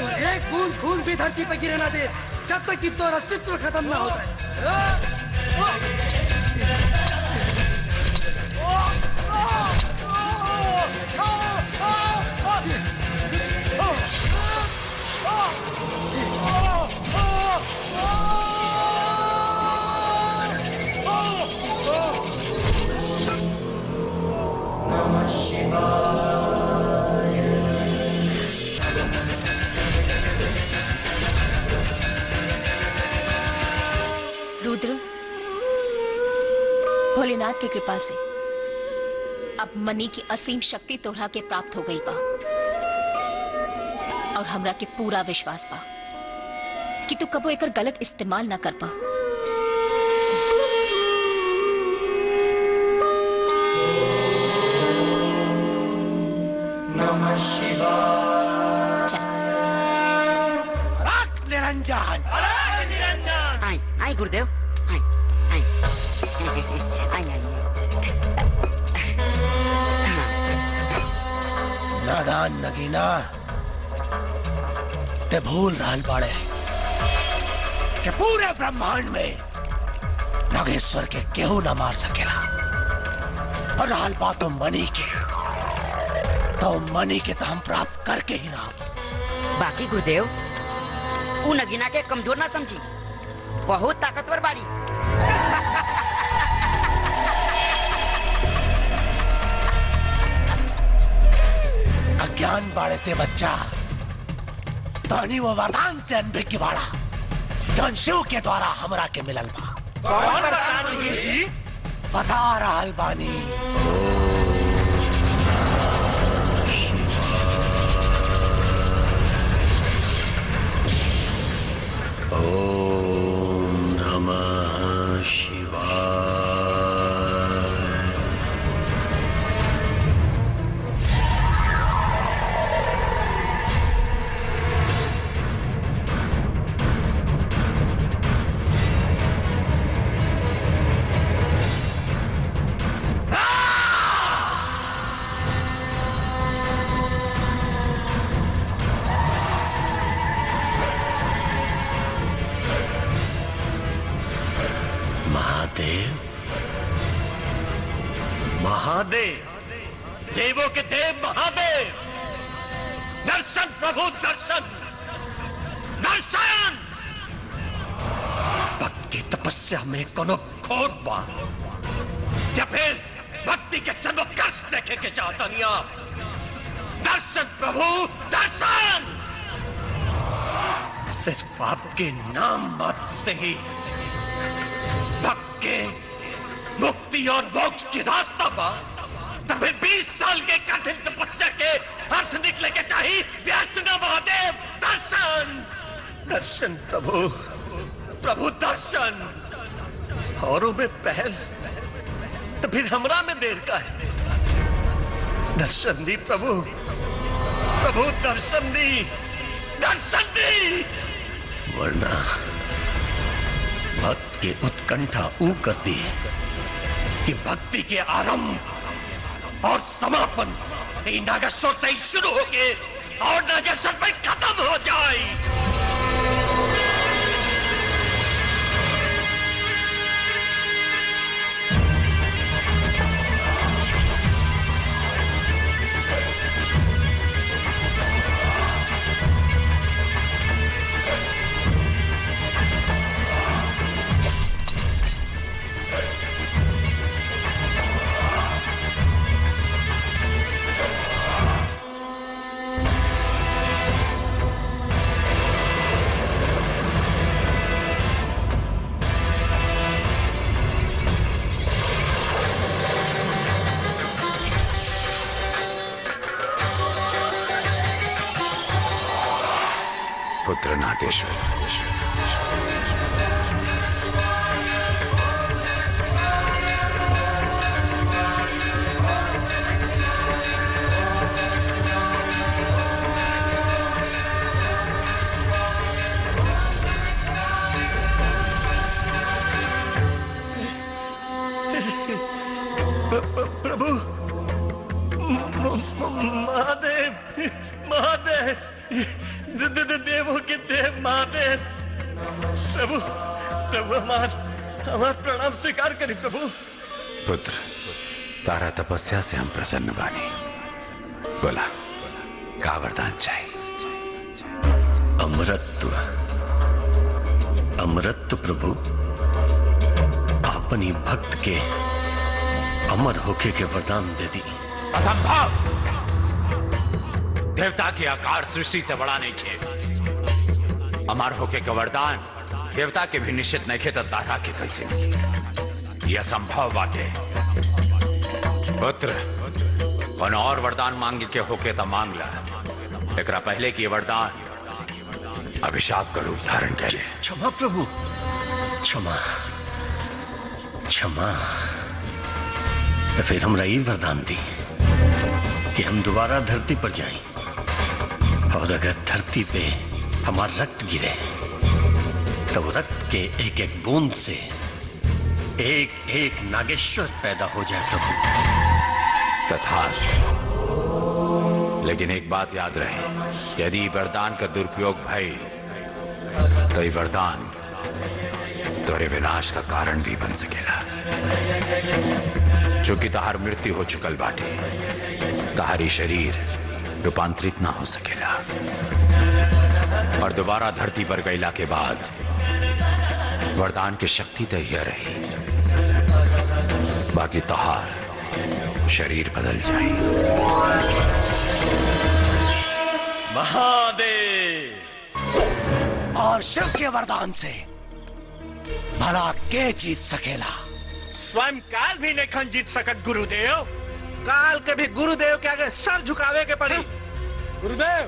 और एक बूंद खून भी धरती पर गिरे ना दे जब तक कि तो अस्तित्व खत्म ना हो जाए। नमः शिवाय। रुद्र, भोलेनाथ की कृपा से अब मनी की असीम शक्ति तोहरा के प्राप्त हो गई बा, और हमरा के पूरा विश्वास बा कि तू कबो एकर गलत इस्तेमाल ना कर पा। नमः शिवाय। चल रख निरंजन। आई आई गुरुदेव, आई आई आई आई। नादान नगीना, ते भूल रहल बाड़े कि पूरे ब्रह्मांड में नागेश्वर के केहू न मार सकेला। और रहल बात मनी के, तो मनी के तो हम प्राप्त करके ही रहा। बाकी गुरुदेव, उ नगीना के कमजोर ना समझी, बहुत ताकतवर बाड़ी। अज्ञान बाड़े ते बच्चा, धनी वो वरदान से अनभिज्ञ की बाड़ा जौन शिव के द्वारा हमरा के मिलल बा। कौन वरदान जी? बता रहल बानी। ओम नमः शिवाय। महादेव, देवों के देव महादेव, दर्शन प्रभु दर्शन, दर्शन। भक्त की तपस्या में कोनो खोट बा या फिर भक्ति के चमत्कार देखे के चाहता नहीं आप? दर्शन प्रभु दर्शन। सिर्फ आपके नाम मात्र से ही भक्त के मुक्ति और मोक्ष की रास्ता पा, तब 20 साल के कठिन तपस्या के अर्थ निकले के चाहिए। व्यर्थ न महादेव, दर्शन दर्शन प्रभु प्रभु दर्शन। औरों में पहल तो फिर हमरा में देर का है। दर्शन दी प्रभु, प्रभु दर्शन दी, दर्शन दी, वरना भक्त के उत्कंठा ऊ करती है कि भक्ति के आरंभ और समापन नागेश्वर से ही शुरू होके और नागेश्वर में खत्म हो जाए। पुत्र नागेश्वर, प्रभु महादेव, महादेव, देवों के देव महादेव, प्रभु प्रभु हमार प्रणाम स्वीकार करी प्रभु। पुत्र, तारा तपस्या से हम प्रसन्न बानी। बोला, का वरदान चाहिए? अमृत, अमृत प्रभु, अपनी भक्त के अमर होके के वरदान दे दी। असंभव! देवता के आकार सृष्टि से बड़ा नहीं खे। अमर होके का वरदान देवता के भी निश्चित नहीं खे, तो तारा के कैसे? यह असंभव बात है। पुत्र, कौन और वरदान मांगे के होके तो मांग ला। एकरा पहले की वरदान अभिशाप का रूप धारण करे। क्षमा प्रभु, क्षमा क्षमा। तो फिर हमरा ये वरदान दी कि हम दोबारा धरती पर जाएं, और अगर धरती पे हमारा रक्त गिरे तो रक्त के एक एक बूंद से एक एक नागेश्वर पैदा हो जाए प्रभु। तथास्तु। लेकिन एक बात याद रहे, यदि वरदान का दुरुपयोग भई तो ये वरदान तोरे विनाश का कारण भी बन सकेला। चूंकि तहार मृत्यु हो चुकल बाटे, तहारी शरीर रूपांतरित ना हो सकेला, और दोबारा धरती पर गईला के बाद वरदान की शक्ति तो यह रही, बाकी तहार शरीर बदल जाए। महादेव! और शिव के वरदान से भला के जीत सकेला? स्वयं काल भी नहीं खन जीत सकत गुरुदेव। काल के भी गुरुदेव के आगे सर झुकावे के पड़ी। गुरुदेव,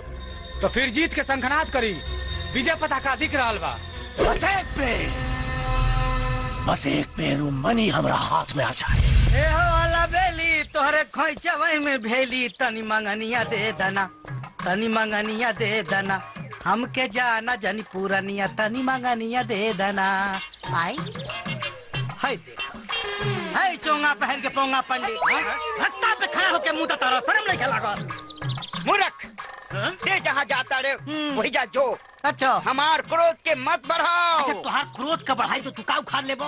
तो फिर जीत के संखनाद करी। विजय पताका दिख रहा बा। बस एक पेरू मनी हमरा हाथ में आ जाए। ए हो वाला बेली, तोहरे खोइचा वही में भेली। तनी मंगनिया दे दना, तनी मंगनिया दे दना। हमके जाना जानी पूरनिया, तनी मंगनिया दे दना। आई हाय देखा, हाय चोंगा पहन के पोंगा पंडित रास्ता पे खड़ा होके मुंह तारा, शर्म नहीं लागल? मूर्ख, ते जहाँ जाता रे वही जा जो। अच्छा, हमार क्रोध के मत बढ़ाओ। अच्छा, तुहार क्रोध का बढ़ाई तो तू का उखाड़ लेबो?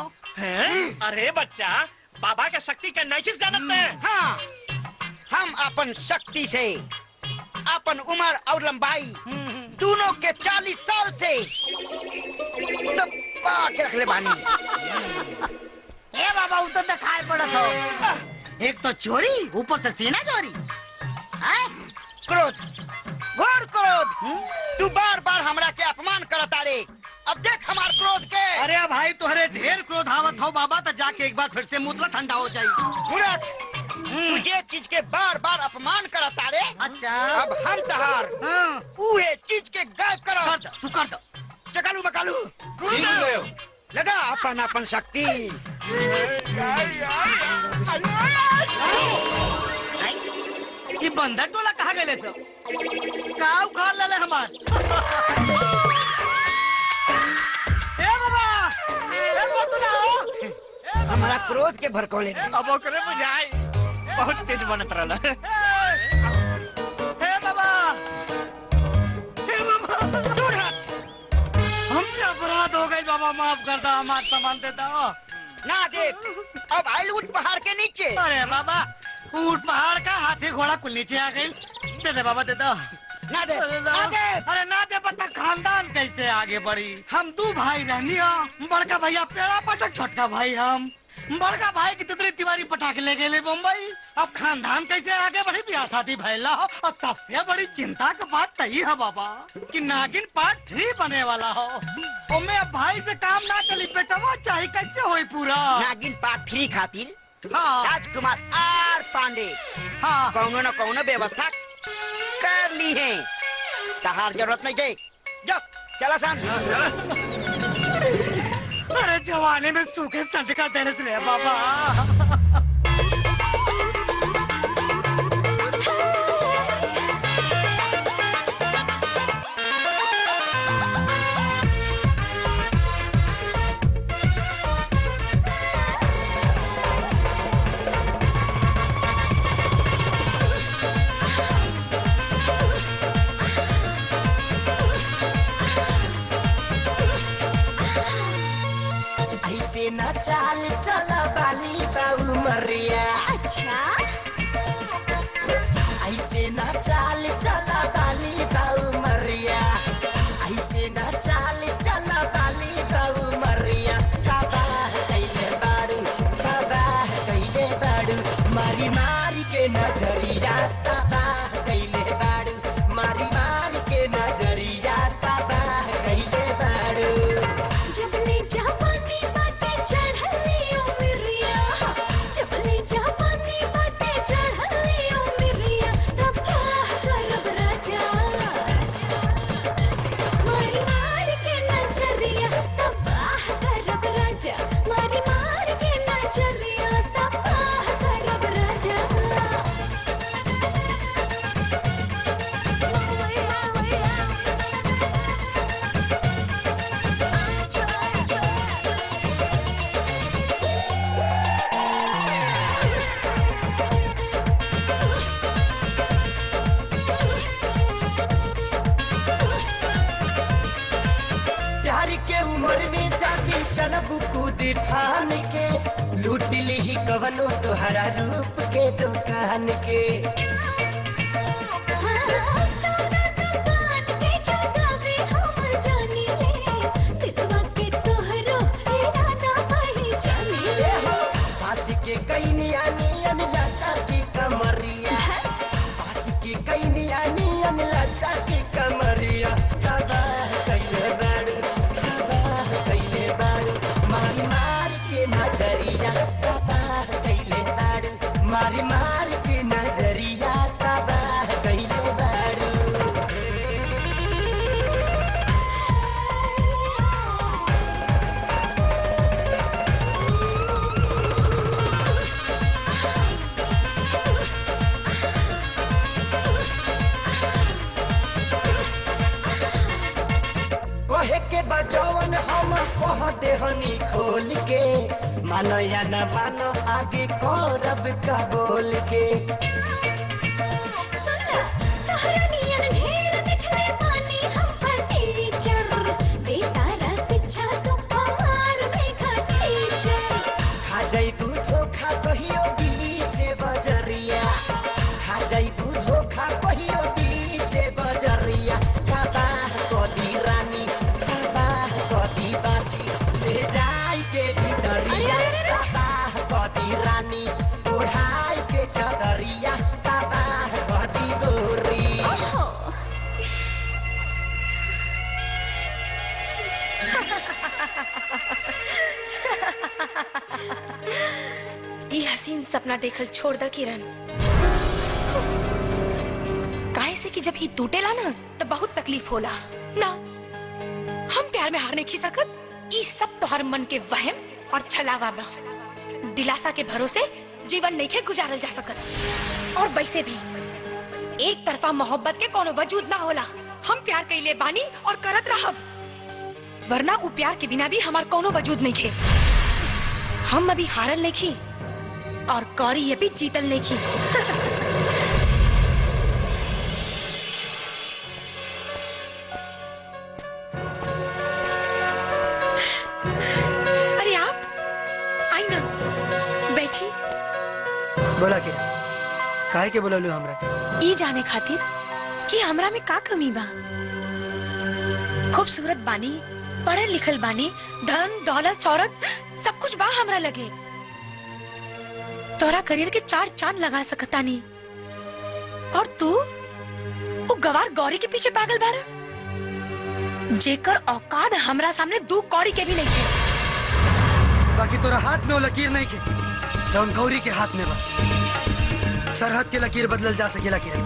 अरे बच्चा, बाबा के शक्ति का नहीं जानत है। हाँ, हम अपन शक्ति से अपन उम्र और लंबाई दोनों के 40 साल से दबा के रख ले बानी। ए बाबा, वो तो दिखाई पड़त हो। एक तो चोरी, ऊपर से सीना चोरी। क्रोध, घोर क्रोध। तू बार बार हमरा के अपमान करता रे। अब देख हमार क्रोध के। अरे भाई, तुहरे ढेर क्रोध आवत हो बाबा, तो जाके एक बार फिर से मुतला ठंडा हो जाई। मूर्ख, तुझे चीज के बार बार अपमान करता रे। अच्छा, अब हम तहार उहे चीज के गायब करो। कर दो, तू कर दो। चकालू मकालू। गुरुदेव, लगा अपन अपन शक्ति। ये बंदर टोला कहाँ गए सब? का उखाड़ ले हमार? ए बाबा, ए बतुला हो। हमारा क्रोध के भड़कोले। अब ओकरे बुझाई बहुत तेज बनत रहला। हे बाबा, हे बाबा, दूर हट। हमसे अपराध हो गई बाबा, माफ कर दो, हमारा सामान दे दो। ना दे, अब आइल ऊंट पहाड़ के नीचे। अरे बाबा, ऊंट पहाड़ का, हाथी घोड़ा कुल नीचे आ गई। दे दे बाबा, दे दो। ना दे, आगे। अरे ना दे, बता खानदान कैसे आगे बढ़ी? हम दो भाई रहनी हो, बड़का भैया पेड़ा पटक, छोटका भाई हम। बड़का भाई की तितली तिवारी पटाखे ले गए मुंबई। अब खानदान कैसे आगे बढ़ी? ब्याह शादी भैला हो, और सबसे बड़ी चिंता का बात तही है बाबा कि नागिन पार्ट 3 बने वाला हो। और मैं अब भाई से काम ना चली, बेटवा चाहे कैसे होई पूरा? नागिन पार्ट 3 खातिर हाँ। राजकुमार आर पांडे हाँ। कौनो न कौनो व्यवस्था कर ली है। तहार जरूरत नहीं गई। जो चला सान। अरे जवानी में सूखे संटका देने से रे बाबा। ना चाल चला बाली बाबू मरिया। अच्छा, ऐसे ना चाल चला बाली बाबू मरिया। ऐसे ना चाल चला बाली बाबू मरिया। तबाह कैले बाड़ू, तबाह कैले बाड़ू, मारी मारी के नजरिया। तबाह कैले बाड़ू, मारी मारी के नजरिया। तबाह कैले बाड़ू। जबले जापानी बाटे चढ़ली उमरिया, जबले जापानी बाटे चढ़ली उमरिया। तबाह करब राजा, मारी मार के नजरिया। तबाह करब राजा, मारी मार के नजरिया। तबाह करब राजा। प्यार के उम्र में जाती चलब कूद ठान के। लूट ली कवनो तोहरा रूप के दुकान के। सोना दुकान के जोगावे हम जानी ले, दिलवा के तोहरो इरादा पहचानी ले। पास के कई नियन लाचा की कमरिया। पास के कई नियन लाचा की कमरिया। तबाह कैले बाड़ू, तबाह कैले बाड़ू, मारी मार के नजरिया। तबाह कैले बाड़ू, मारी मार के नजरिया। तबाह कैले बाड़ू। कहे के बजौन हम कह देहनी खोल के। मानो या न मानो आगे करब का बोल के। सुनला, तोहरा नियन ढेर दिखले बानी हम पर टीचर। दे तारा शिक्षा तू हमार देखा टीचर। खा जाइबू धोखा कहियो बीच बजरिया। खा जाइबू धोखा कहियो बीच बजरिया। तबाह कदी रानी, तबाह कदी बाची, ले जाई के भीतरिया। तबाह कदी रानी, ओढ़ाई के चदरिया। तबाह कदी गोरी। ये हसीन सपना देखल छोड़ द किरण। काहे से कि जब ये टूटेला ना तो बहुत तकलीफ होला ना। हम प्यार में हार नहीं खी सकत। ई सब तोहर मन के वहम और छलावा बा। दिलासा के भरोसे जीवन नहीं के गुजारल जा सकत। और वैसे भी एक तरफा मोहब्बत के कोनो वजूद ना होला। हम प्यार कइले बानी और करत रहब, वरना उ प्यार के बिना भी हमार कोनो वजूद नहीं खे। हम अभी हारल नहीं खी और गौरी ये भी जीतल नहीं खी। अरे आप आई ना, बैठी। बोला के काहे के बोललू हमरा के? ई जाने खातिर कि हमरा में का कमी बा। खूबसूरत बानी, पढ़ल लिखल बानी, धन दौलत शौहरत सब कुछ बा हमरा लगे। तोरा करियर के 4 चांद लगा सकता नहीं। और तू वो गवार गौरी के पीछे पागल बारा, जेकर औकात हमरा सामने 2 कौड़ी के भी नहीं थे। बाकी तोरा हाथ में वो लकीर नहीं के जौन गौरी के हाथ में बा। सरहद के लकीर बदलल जा सकेला किरण,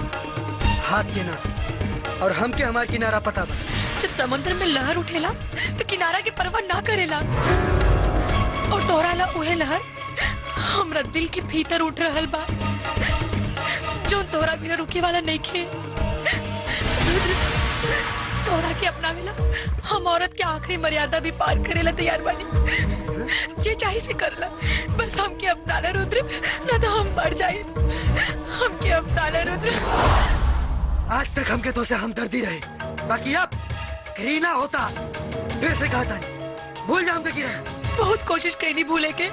हाथ के ना। और हम के हमार किनारा पता बा। जब समुद्र में लहर उठेला तो किनारा के परवाह ना करेला। और तोरा ला उहे लहर हमरा दिल के भीतर उठ रहल बा, जो तोरा बिना रुके वाला नहीं खे। तोरा के अपनावेला हम औरत के आखिरी मर्यादा भी पार करेला तैयार बानी। जे चाहे से करला, बस हमके अपनाना रुद्र, ना तो हम मर जाए। हमके अपनाना रुद्र। आज तक हमके तो से हमदर्दी रहे, बाकी अब घृणा होता। फिर से कहता नहीं, भूल जा हमके किरण। बहुत कोशिश करी भूले के,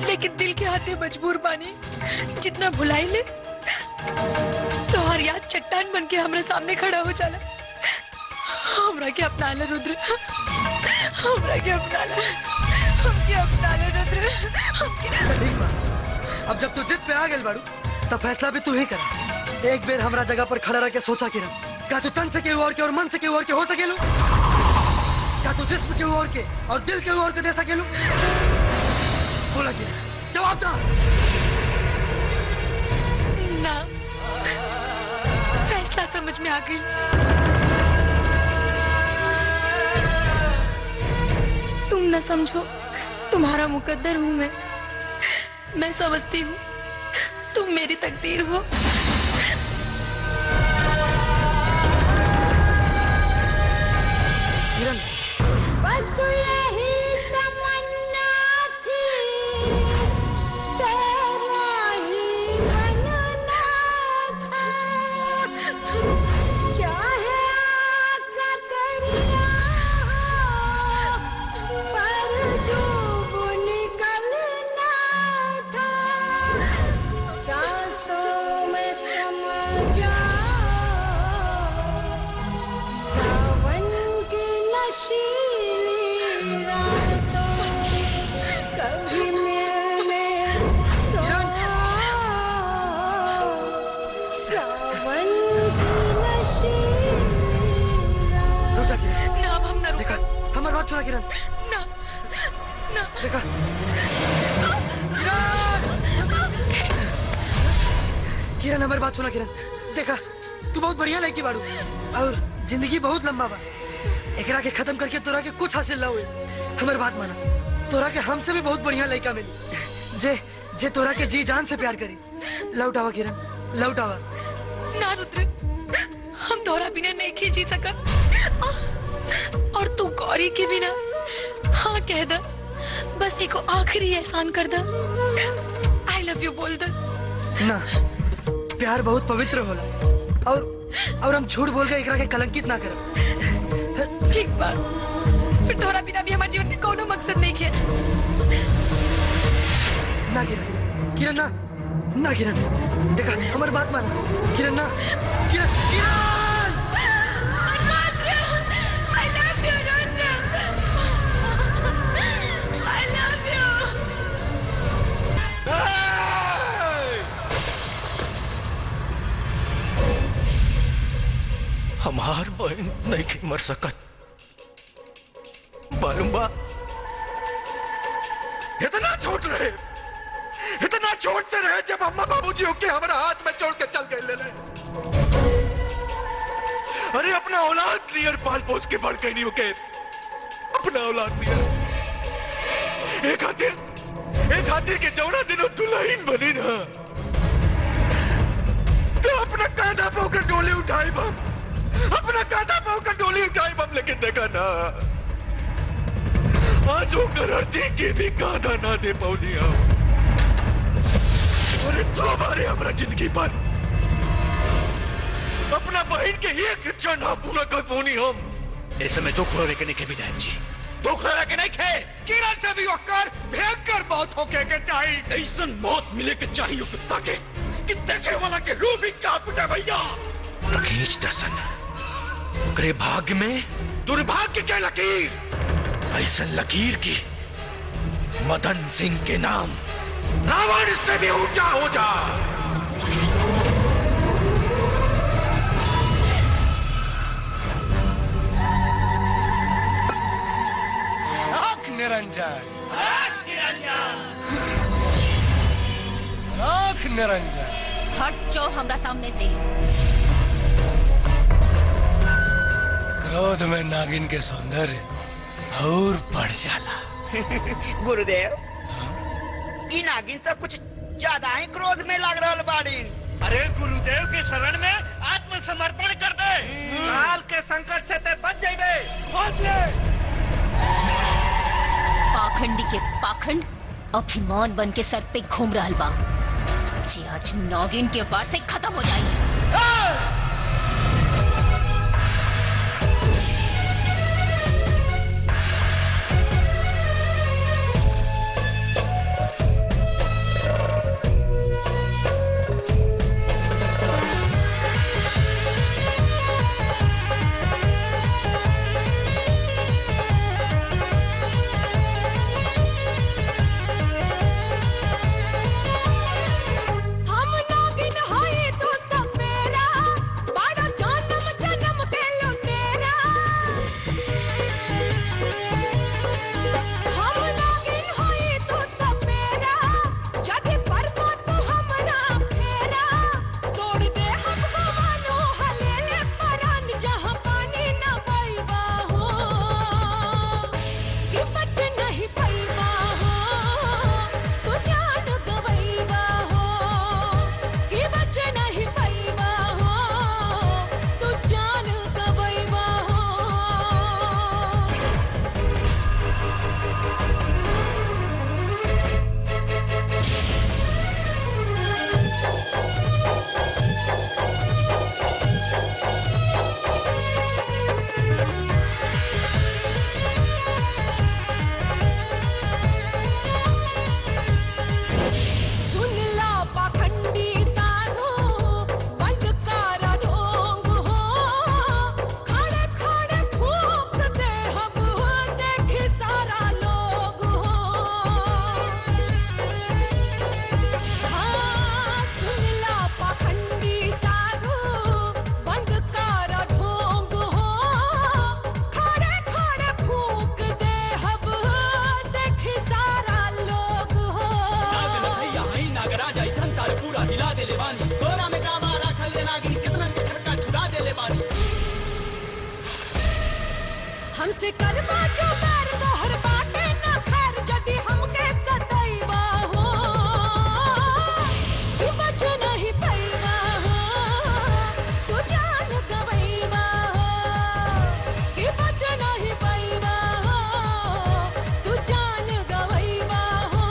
लेकिन दिल के हाथे मजबूर बानी। जितना भुलाई ले तो हर याद चट्टान बन के हमारे सामने खड़ा हो जाला। हमरा के अपना ले रुद्र, हमरा के अपना ले, हमके अपना ले रुद्र, हमके। ठीक बा, अब जब तू जिद पे आ गेल बाड़ू तब फैसला भी तू ही करा। एक बेर हमरा जगह पर खड़ा रह के सोचा किरण, क्या तू तन से केहू और के और मन से केहू और के हो सकेलू? क्या तू जिस्म केहू और के और दिल केहू और के दे सकेलू? बोला किरण, जवाब दा। ना, फैसला समझ में आ गई। तुम न समझो, तुम्हारा मुकद्दर हूँ मैं समझती हूँ तुम मेरी तकदीर हो। किरण, बस यही तमन्ना थी, तेरा ही बनना था। चाहे आका दरिया पर डूब निकलना था। सांसों में समा जाओ, सावन की नशीली रातों कभी मिलने तो आओ। सावन की नशीली रुक जा किरण। ना, अब हम ना रुका। देखा, हमारी बात सुना किरण। ना, ना। देखा, किरण हमारी बात सुना किरण। देखा, तू बहुत बढ़िया लड़की बाड़ू और जिंदगी बहुत लंबा बा। एकरा के खत्म करके तोरा के कुछ हासिल ना हुए। हमारी बात माना, तोरा के हमसे भी बहुत बढ़िया लड़का मिली जे जे तोरा के जी जान से प्यार करी। लौटावा किरण, लौटावा। ना रुद्र, हम तोरा बिना नहीं की जी सकत। और तू गौरी के बिना हाँ कह द, बस एको आखिरी एहसान कर द। आई लव यू बोल द। ना, प्यार बहुत पवित्र होला और हम झूठ बोल के एकरा के कलंकित ना करब। ठीक बा, फिर तोरा बिना भी हमारे जीवन में कोनो मकसद नहीं है। ना किरण, किरण ना, ना किरण। देखा, हमारी बात मान किरण। ना किरण, किरण। I love you, Rudra. I love you। हमार बहन नहीं के मर सकत, मालूम बा? इतना छोट रहे, इतना छोट से रहे जब अम्मा बाबूजी होके हमारा हाथ में छोड़ के चल गए ले। अरे अपना औलाद लियर पाल पोस के बढ़ गई नहीं होके अपना औलाद दिया एक हाथी के जौना दिनों दुल्हन बनी ना तो अपना कांधा पे होकर डोली उठाई बम अपना कांधा पे होकर डोली उठाई बम लेकिन देखा ना आज वो करती के भी कांधा ना दे पौनी अरे तुम्हारे हमारा जिंदगी पर अपना बहन के एक क्षण ना पूरा कर पौनी हम ऐसे में दुख रोने के नहीं के विधायक जी दुख रोने के नहीं खे किरण से भी होकर भयंकर मौत होके के चाहिए ऐसा मौत मिले के चाहिए कुत्ता के कि देखे वाला के रूह भी कांप उठे भैया खींच दसन करे भाग्य में दुर्भाग्य के लकीर ऐसा लकीर की मदन सिंह के नाम रावण से भी ऊंचा हो जा निरंजन आँख निरंजन हट जाओ हमरा सामने से। क्रोध में नागिन के सौंदर्य और बढ़ जाला। गुरुदेव ई नागिन तो कुछ ज्यादा ही क्रोध में लग रहा बाड़ी। अरे गुरुदेव के शरण में आत्मसमर्पण कर दे काल के संकट से ते बच जाइबे सोच ले। पाखंडी के पाखंड अभिमान बन के सर पे घूम रहल बा जी आज नागिन के वार से खत्म हो जाएगी। हम नागिन हई तो सब मेरा बड़ा जन्म जन्म के लुटेरा। हम नागिन हई तो सब मेरा जदि परबो तो हमरा फेरा। तोड़ दे हमको मानो हलेले परान जहाँ पानी न पैबा हो कि बच नहीं पैबा हो तू जान गवैबा हो कि बच नहीं पैबा हो तू जान गवैबा हो। सुन ला पाखंडी साधु बंद कर ढोंग हो खड़े खड़े फूंक दे हम देखे सारा लोग हो। हाँ सुन ला पाखंडी साधु बंद कर ढोंग हो खड़े खड़े फूंक दे हम देखे सारा लोग हो। भैया हई नागराज ऐसन सारे पूरा हिला देले बानी तोरा में का मारा खल दे नागिन कितनन के छक्का छुड़ा देले बानी। हमसे करवा जो बैर तोहर बाटे न खैर जदि हमके सदैवा हो कि बच नहीं पैबा हो तू जान गवैबा हो कि बच नहीं पैबा हो तू जान गवैबा हो।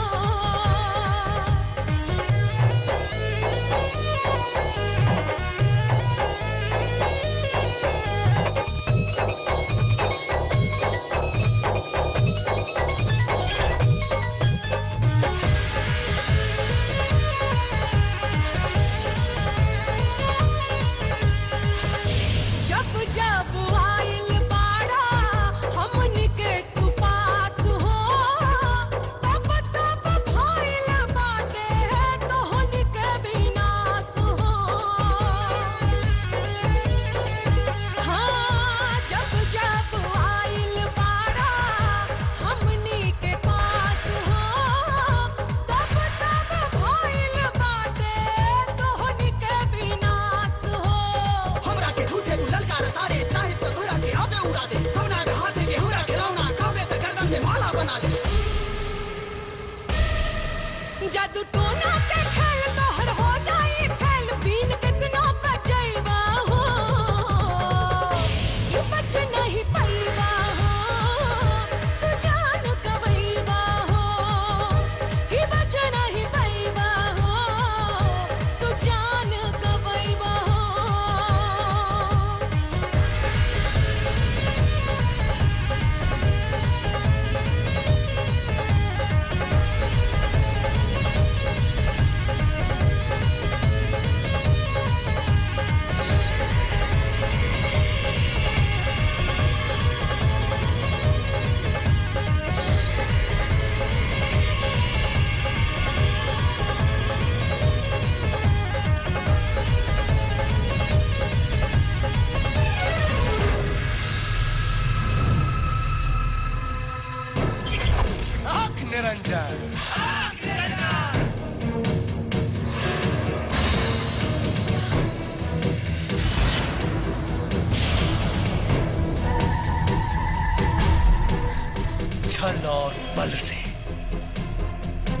बल से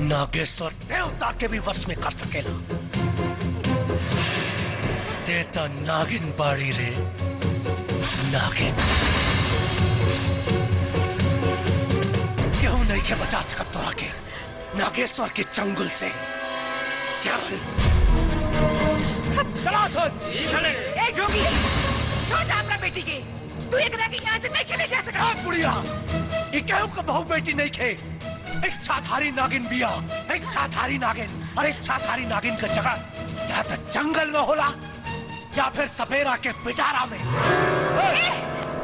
नागेश्वर देवता के भी वश में कर सकेला। देता नागिन बाड़ी रे नागिन। क्यों नहीं के बचा सकत तोरा के नागेश्वर के चंगुल से। चल चला सुन। ए जोगी, छोड़ अपना बेटी के। तू एक रह के यहाँ से नहीं खेले जा सकता। बुढ़िया, ये कहूँ का बहू बेटी नहीं खे। इच्छाधारी नागिन बिया, इच्छाधारी नागिन। और इच्छाधारी नागिन का जगह या तो जंगल में होला या फिर सपेरा के पिटारा में।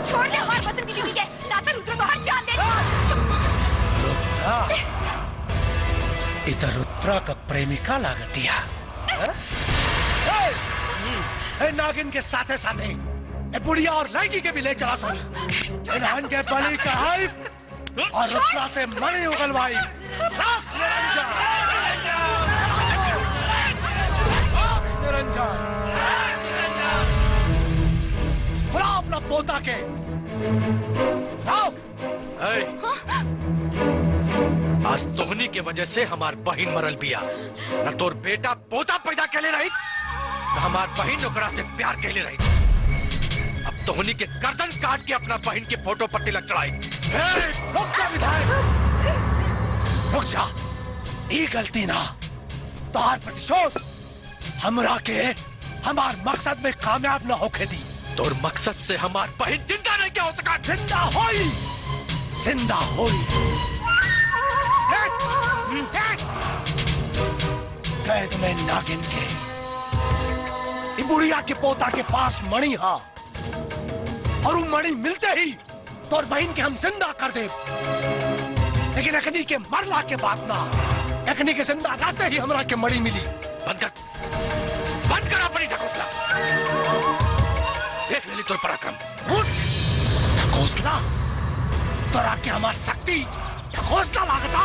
छोड़ दे हमारे पसंद की बीवी के, ना तो रुद्र को हर जान दे। इधर रुद्रा का प्रेमिका लागत दिया। नागिन के साथे साथे बुढ़िया और लड़की के भी ले चला सन। इन्हान के बलि चढ़ाई और रुद्रा से मणि उगलवाई। निरंजन बुला अपना पोता के। आओ। आज तोहनी के वजह से हमार बहन मरल बिया। न तोर बेटा पोता पैदा केले रही, न हमार बहन ओकरा से प्यार केले रही। अब तोहनी के गर्दन काट के अपना बहन के फोटो पर तिलक चढ़ाई। रुक जा विधायक, रुक जा। ये गलती ना तोहार प्रतिशोध हमरा के हमार मकसद में कामयाब न होके दी। तोर मकसद से हमार बहन जिंदा नहीं क्या हो सका। जिंदा होई, जिंदा होई। कैद में नागिन के बुढ़िया के पोता के पास मणि हा, और वो मणि मिलते ही तोर बहन के हम जिंदा कर दे। लेकिन अखनी के मरला के बाद ना, अखनी के जिंदा जाते ही हमरा के मणि मिली। बंद कर अपनी ढकोसला। देख लेली तोर पराक्रम। ढकोसला तोरा के हमार शक्ति ढकोसला लागता।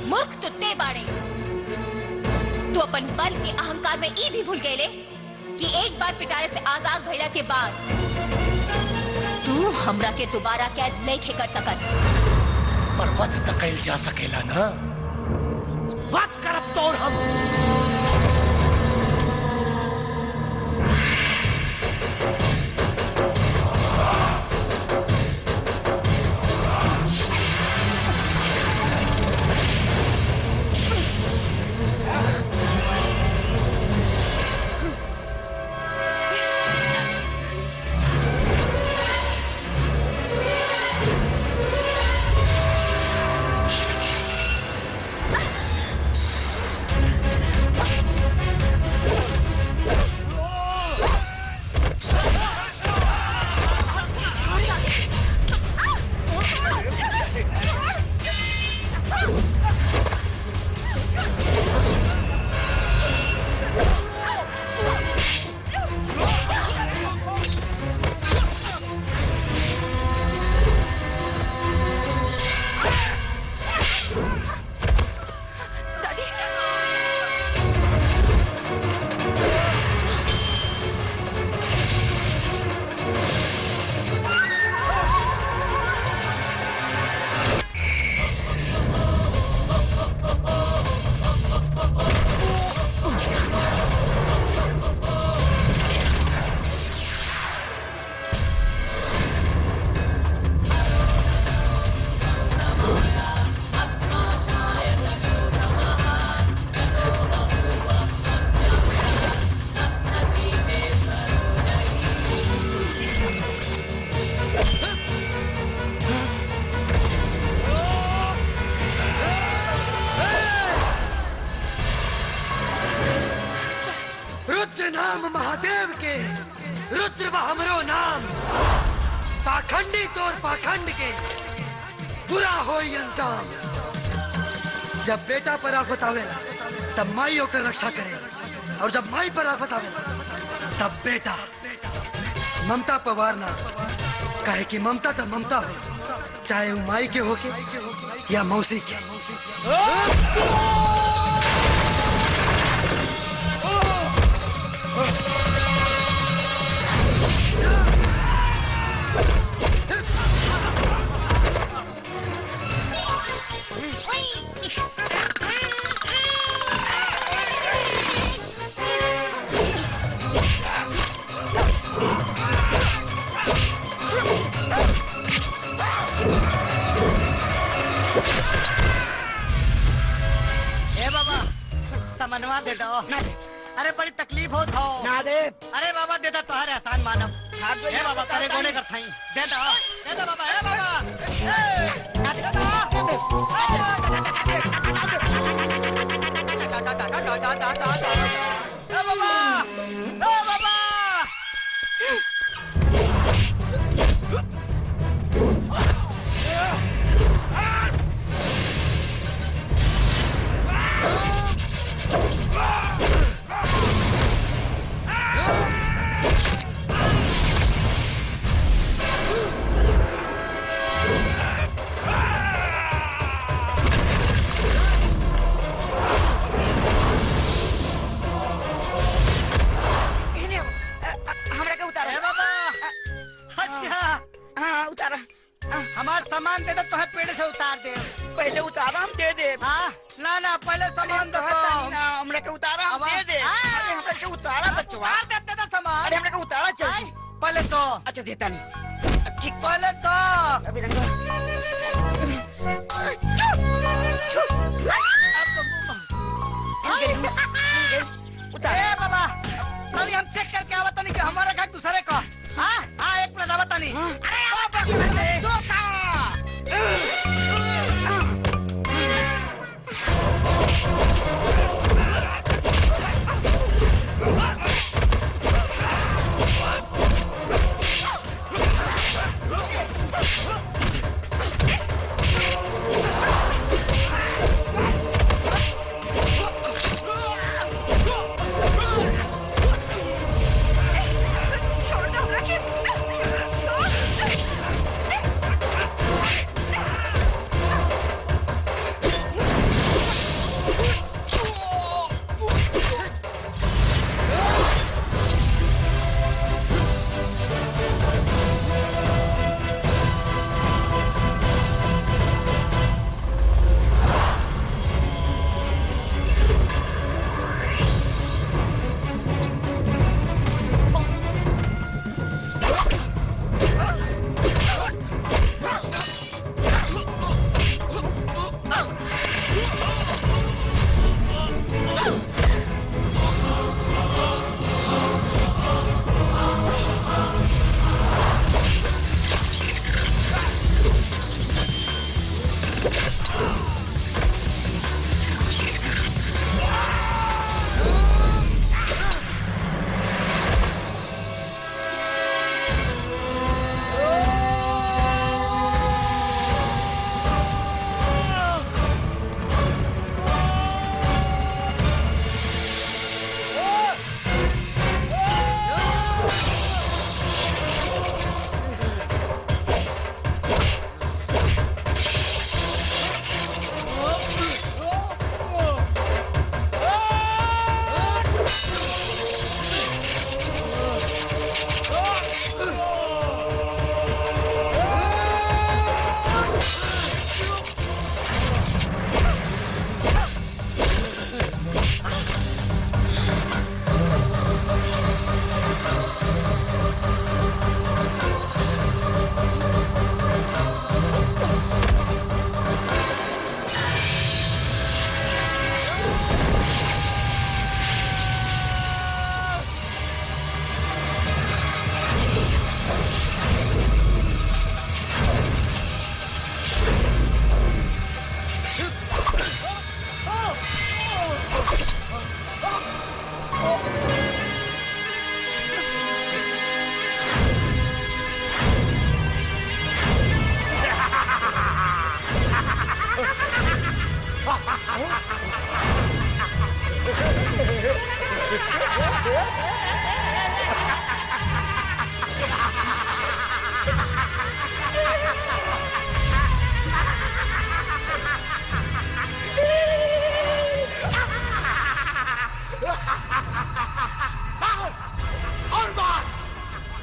मूर्ख तो ते बाड़े। तू अपन बल के अहंकार में ई भी भूल गए कि एक बार पिटारे से आजाद भइला के बाद तू हमरा के दोबारा कैद नहीं कर सकत। पर वध तक कैल जा सकेला ना। वध करब तो हम। महादेव के रुद्र बा हमरो नाम। पाखंडी तोर पाखंड के बुरा होई अंजाम। जब बेटा पर आफत आवेला तब माई होकर रक्षा करे, और जब माई पर आफत आवेला तब बेटा ममता पवार ना, काहे कि ममता तो ममता हो, चाहे वो माई के होके या मौसी के। समनवा दे दो। अरे बड़ी तकलीफ हो तो ना दे। अरे बाबा दे दो, तुम्हारे आसान मानव। हे बाबा करे गोने कर थाई दे दो बाबा। हे बाबा हमार सामान दे दो, तो है पेड़ से उतार दे। पहले उतारा हम दे दे। हाँ ना पहले सामान दो। हमरे के उतारा हम दे दे। अरे हमरे के उतारा बचवा देते तो सामान। अरे हमरे के उतारा चाहिए पहले तो। अच्छा देता नहीं। ठीक पहले तो। अभी रंगा उतार बाबा। अभी हम चेक करके आवत नहीं कि हमारा घर दूसरे का। हाँ एक मिनट आवत नहीं। अरे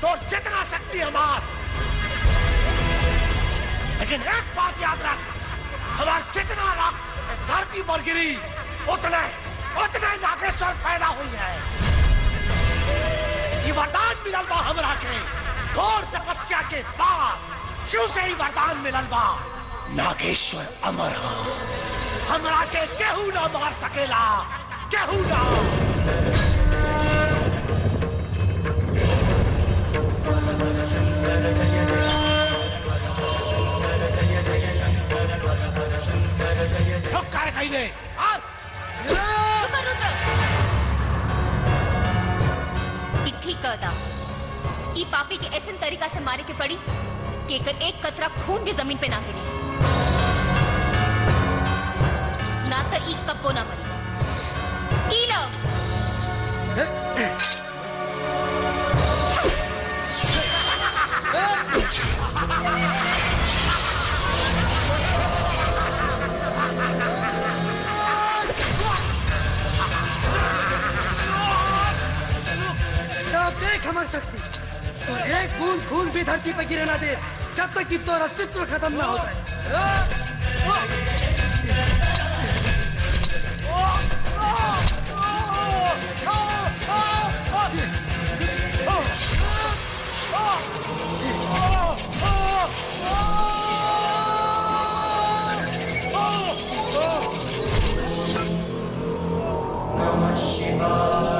तो जितना शक्ति हमार, लेकिन एक बात याद रख, हमार जितना रक्त धरती पर गिरी उतने नागेश्वर पैदा हुई है। ये वरदान मिलल बा हमरा के, घोर तपस्या के बाद शिव से ही वरदान मिलल बा। नागेश्वर अमर हो, हमरा के केहू ना मार सकेला, केहू ना। ले ठीक कहता, ई पापी के ऐसे तरीका से मारे के पड़ी कि एकर एक कतरा खून भी जमीन पे ना गिरे, ना तो ई कब्बो ना मरी। ई लो देख हमारी शक्ति, और एक बूंद खून भी धरती पर गिरे ना दे जब तक कि तो अस्तित्व खत्म ना हो जाए। नमः शिवाय।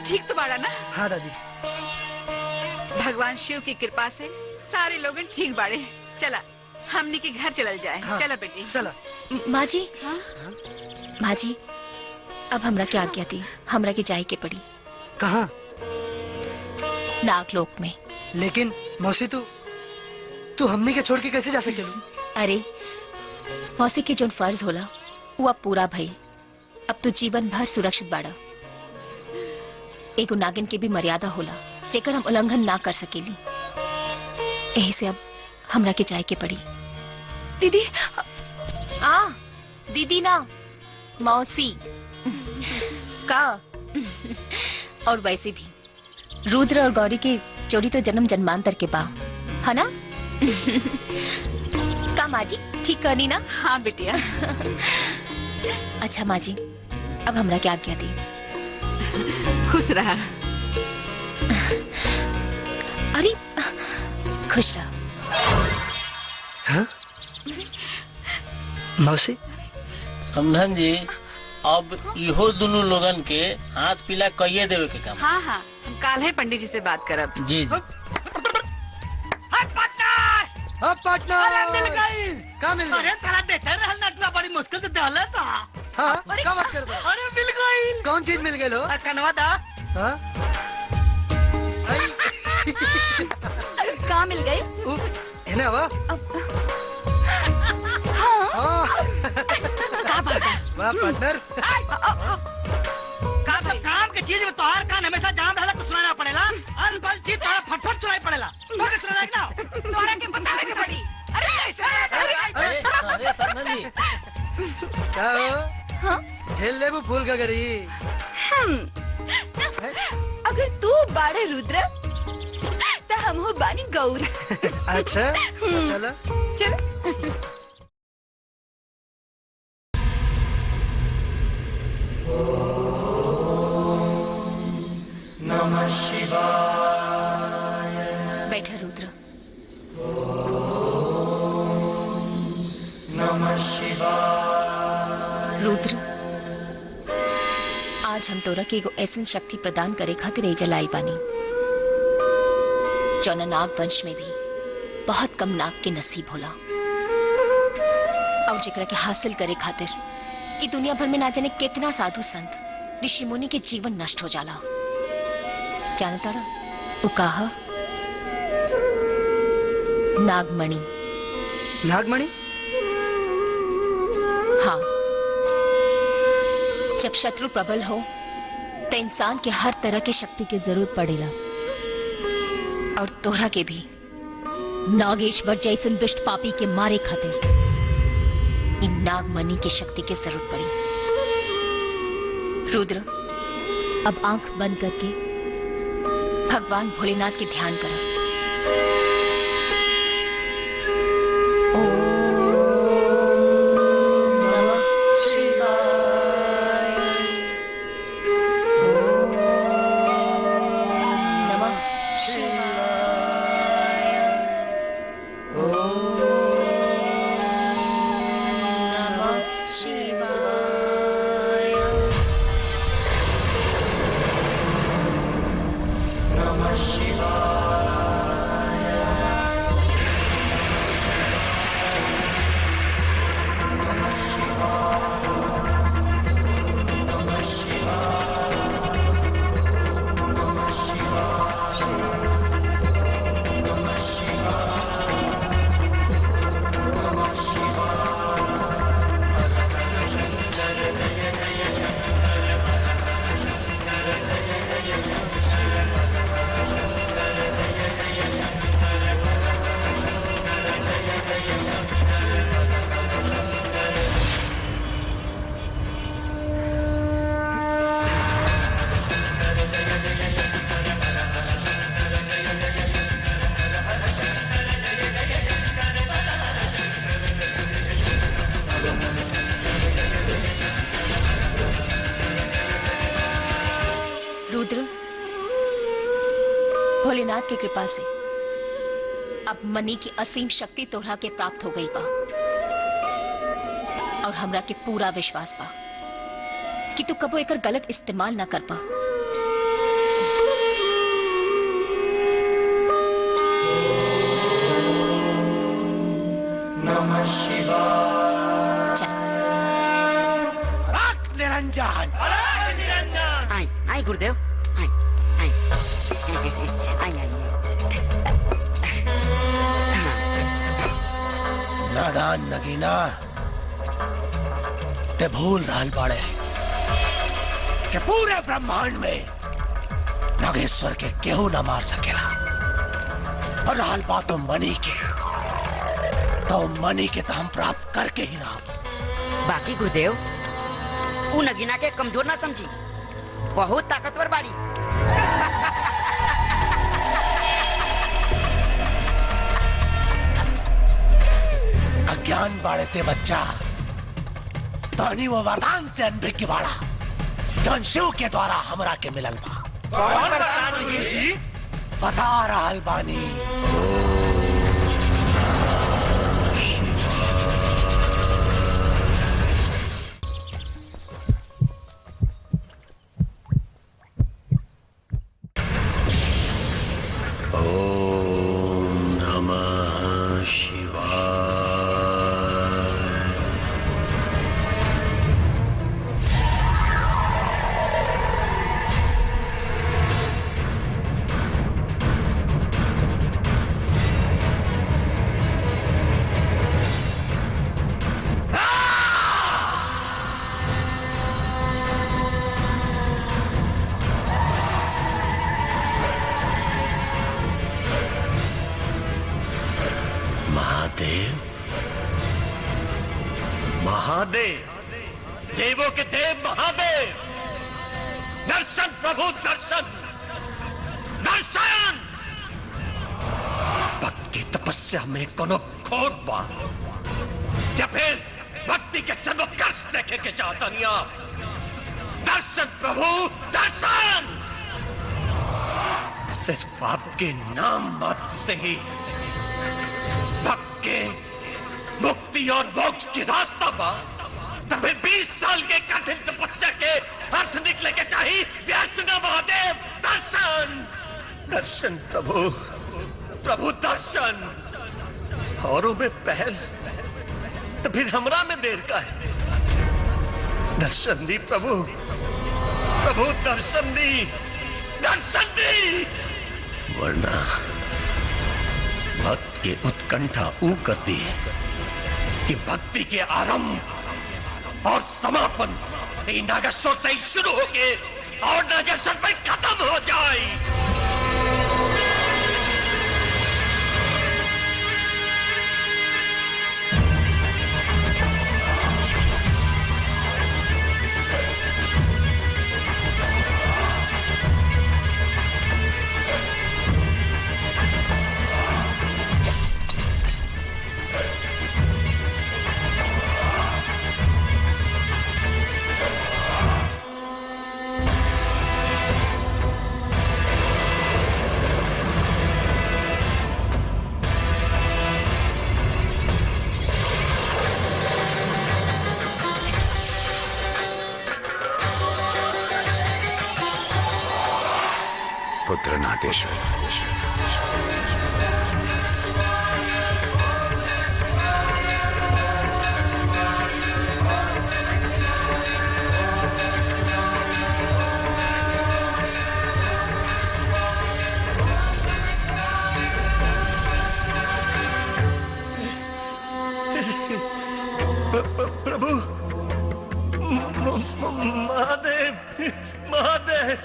ठीक तो बाड़ा ना? हाँ दादी। भगवान शिव की कृपा से सारे लोग ठीक बाड़े। चला हमनी के घर चलल जाए। हाँ, चला बेटी चला। माँ जी, हाँ? माँ जी, अब हमरा क्या आज्ञा थी, हमरा के जाए के पड़ी। कहाँ? नागलोक में। लेकिन मौसी तू हमनी के छोड़ के कैसे जा सकेलू? अरे मौसी के जोन फर्ज होला वो अब पूरा भई। अब तो जीवन भर सुरक्षित बाड़ा। एगो नागिन के भी मर्यादा होला जेकर हम उल्लंघन ना कर सकेली। यही से अब हमरा के जाए के पड़ी। दीदी दीदी ना मौसी का। और वैसे भी रुद्र और गौरी की जोड़ी तो जन्म जन्मांतर के बा, है ना? का माँ जी ठीक करनी ना? हाँ बिटिया। अच्छा माँ जी, अब हमरा क्या आज्ञा दी। खुश रहा। अरे खुश रहा। हाँ? मौसी समझन जी, अब इहो दोनों लोगन के हाथ पीला कहिए देवे के काम। हाँ हाँ, हम काल है पंडित जी से बात करब। जी जी। पार्टनर मिल गई। का मिल गई? अरे साला देते रहल नटवा बड़ी मुश्किल से दहले सा। हाँ, क्या बात करता? अरे मिल गई। कौन चीज मिल गई लो? कनवा दा। हाँ? कहाँ मिल गई? है ना वाह? हाँ। का बात है? वाह पार्टनर। काम के चीज में तोहार कान हमेशा जाम रहला तो सुनाना पड़ेला। अनबल चीज तोहार फटफट सुनाई पड़ेला। तोहके सुनाना है ना? तोहरा के बतावे के पड़ी। अरे अरे समझन जी, क्या हो? हाँ? झेल ले वो फूल का गरी। अगर तू बाड़े रुद्र तो हम हो बानी गौरी। अच्छा तो चला चल। नमः शिवाय। बैठा रुद्र। नमः शिवाय। रुद्र, आज हम तोरा के एगो ऐसन शक्ति प्रदान करे खातिर एजा लाई बानी जौना नाग वंश में भी बहुत कम नाग के नसीब होला, और जेकरा के हासिल करे खातिर ई दुनिया भर में ना जाने कितना साधु संत ऋषि मुनि के जीवन नष्ट हो जाला। जानता रहा वो कहा? नागमणि। नागमणि? हाँ, जब शत्रु प्रबल हो तो इंसान के हर तरह की शक्ति की जरूरत पड़ेला, और तोहरा के भी नागेश्वर जैसन दुष्ट पापी के मारे खातिर इन नागमणि की शक्ति की जरूरत पड़ी। रुद्र, अब आंख बंद करके भगवान भोलेनाथ के ध्यान करो। भोलेनाथ की कृपा से अब मनी की असीम शक्ति तोहरा के प्राप्त हो गई बा और हमरा के पूरा विश्वास बा कि तू कबो एकर गलत इस्तेमाल ना कर पा। नमः शिवाय। चल राख निरंजन। आई आई गुरुदेव आई आई आई आई नादान नगीना ते भूल रहल बाड़े कि पूरे ब्रह्मांड में नागेश्वर के केहू न मार सकेला। और रहल बात मणि के, तो मणि के तो हम प्राप्त करके ही रहा। बाकी गुरुदेव उ नगीना के कमजोर ना समझी, बहुत ताकतवर बाड़ी। अज्ञान बाड़े ते बच्चा, तो वो वरदान से अनभिज्ञ बाड़ा जौन शिव के द्वारा हमरा के मिलल बा। कौन वरदान जी? बता रहल बानी। ओम नमः शिवाय। महादेव, देवों के देव महादेव, दर्शन प्रभु दर्शन, दर्शन। भक्त की तपस्या में कोनो खोट बा या फिर भक्ति के चमत्कार देखे के चाहतनिया। दर्शन प्रभु दर्शन। सिर्फ आपके नाम मात्र से ही भक्त के मुक्ति और मोक्ष की रास्ता बा। तभी 20 साल के कठिन तपस्या के अर्थ निकले के चाहिए व्यर्थ न। महादेव दर्शन, दर्शन प्रभु, प्रभु दर्शन। औरों में पहल तो फिर हमरा में देर का है। दर्शन दी प्रभु, प्रभु दर्शन दी, दर्शन दी। वरना भक्त के उत्कंठा ऊ करती है कि भक्ति के आरंभ और समापन नागेश्वर से ही शुरू होके और नागेश्वर पे खत्म हो जाए। पुत्र नागेश्वर। प्रभु महादेव महादेव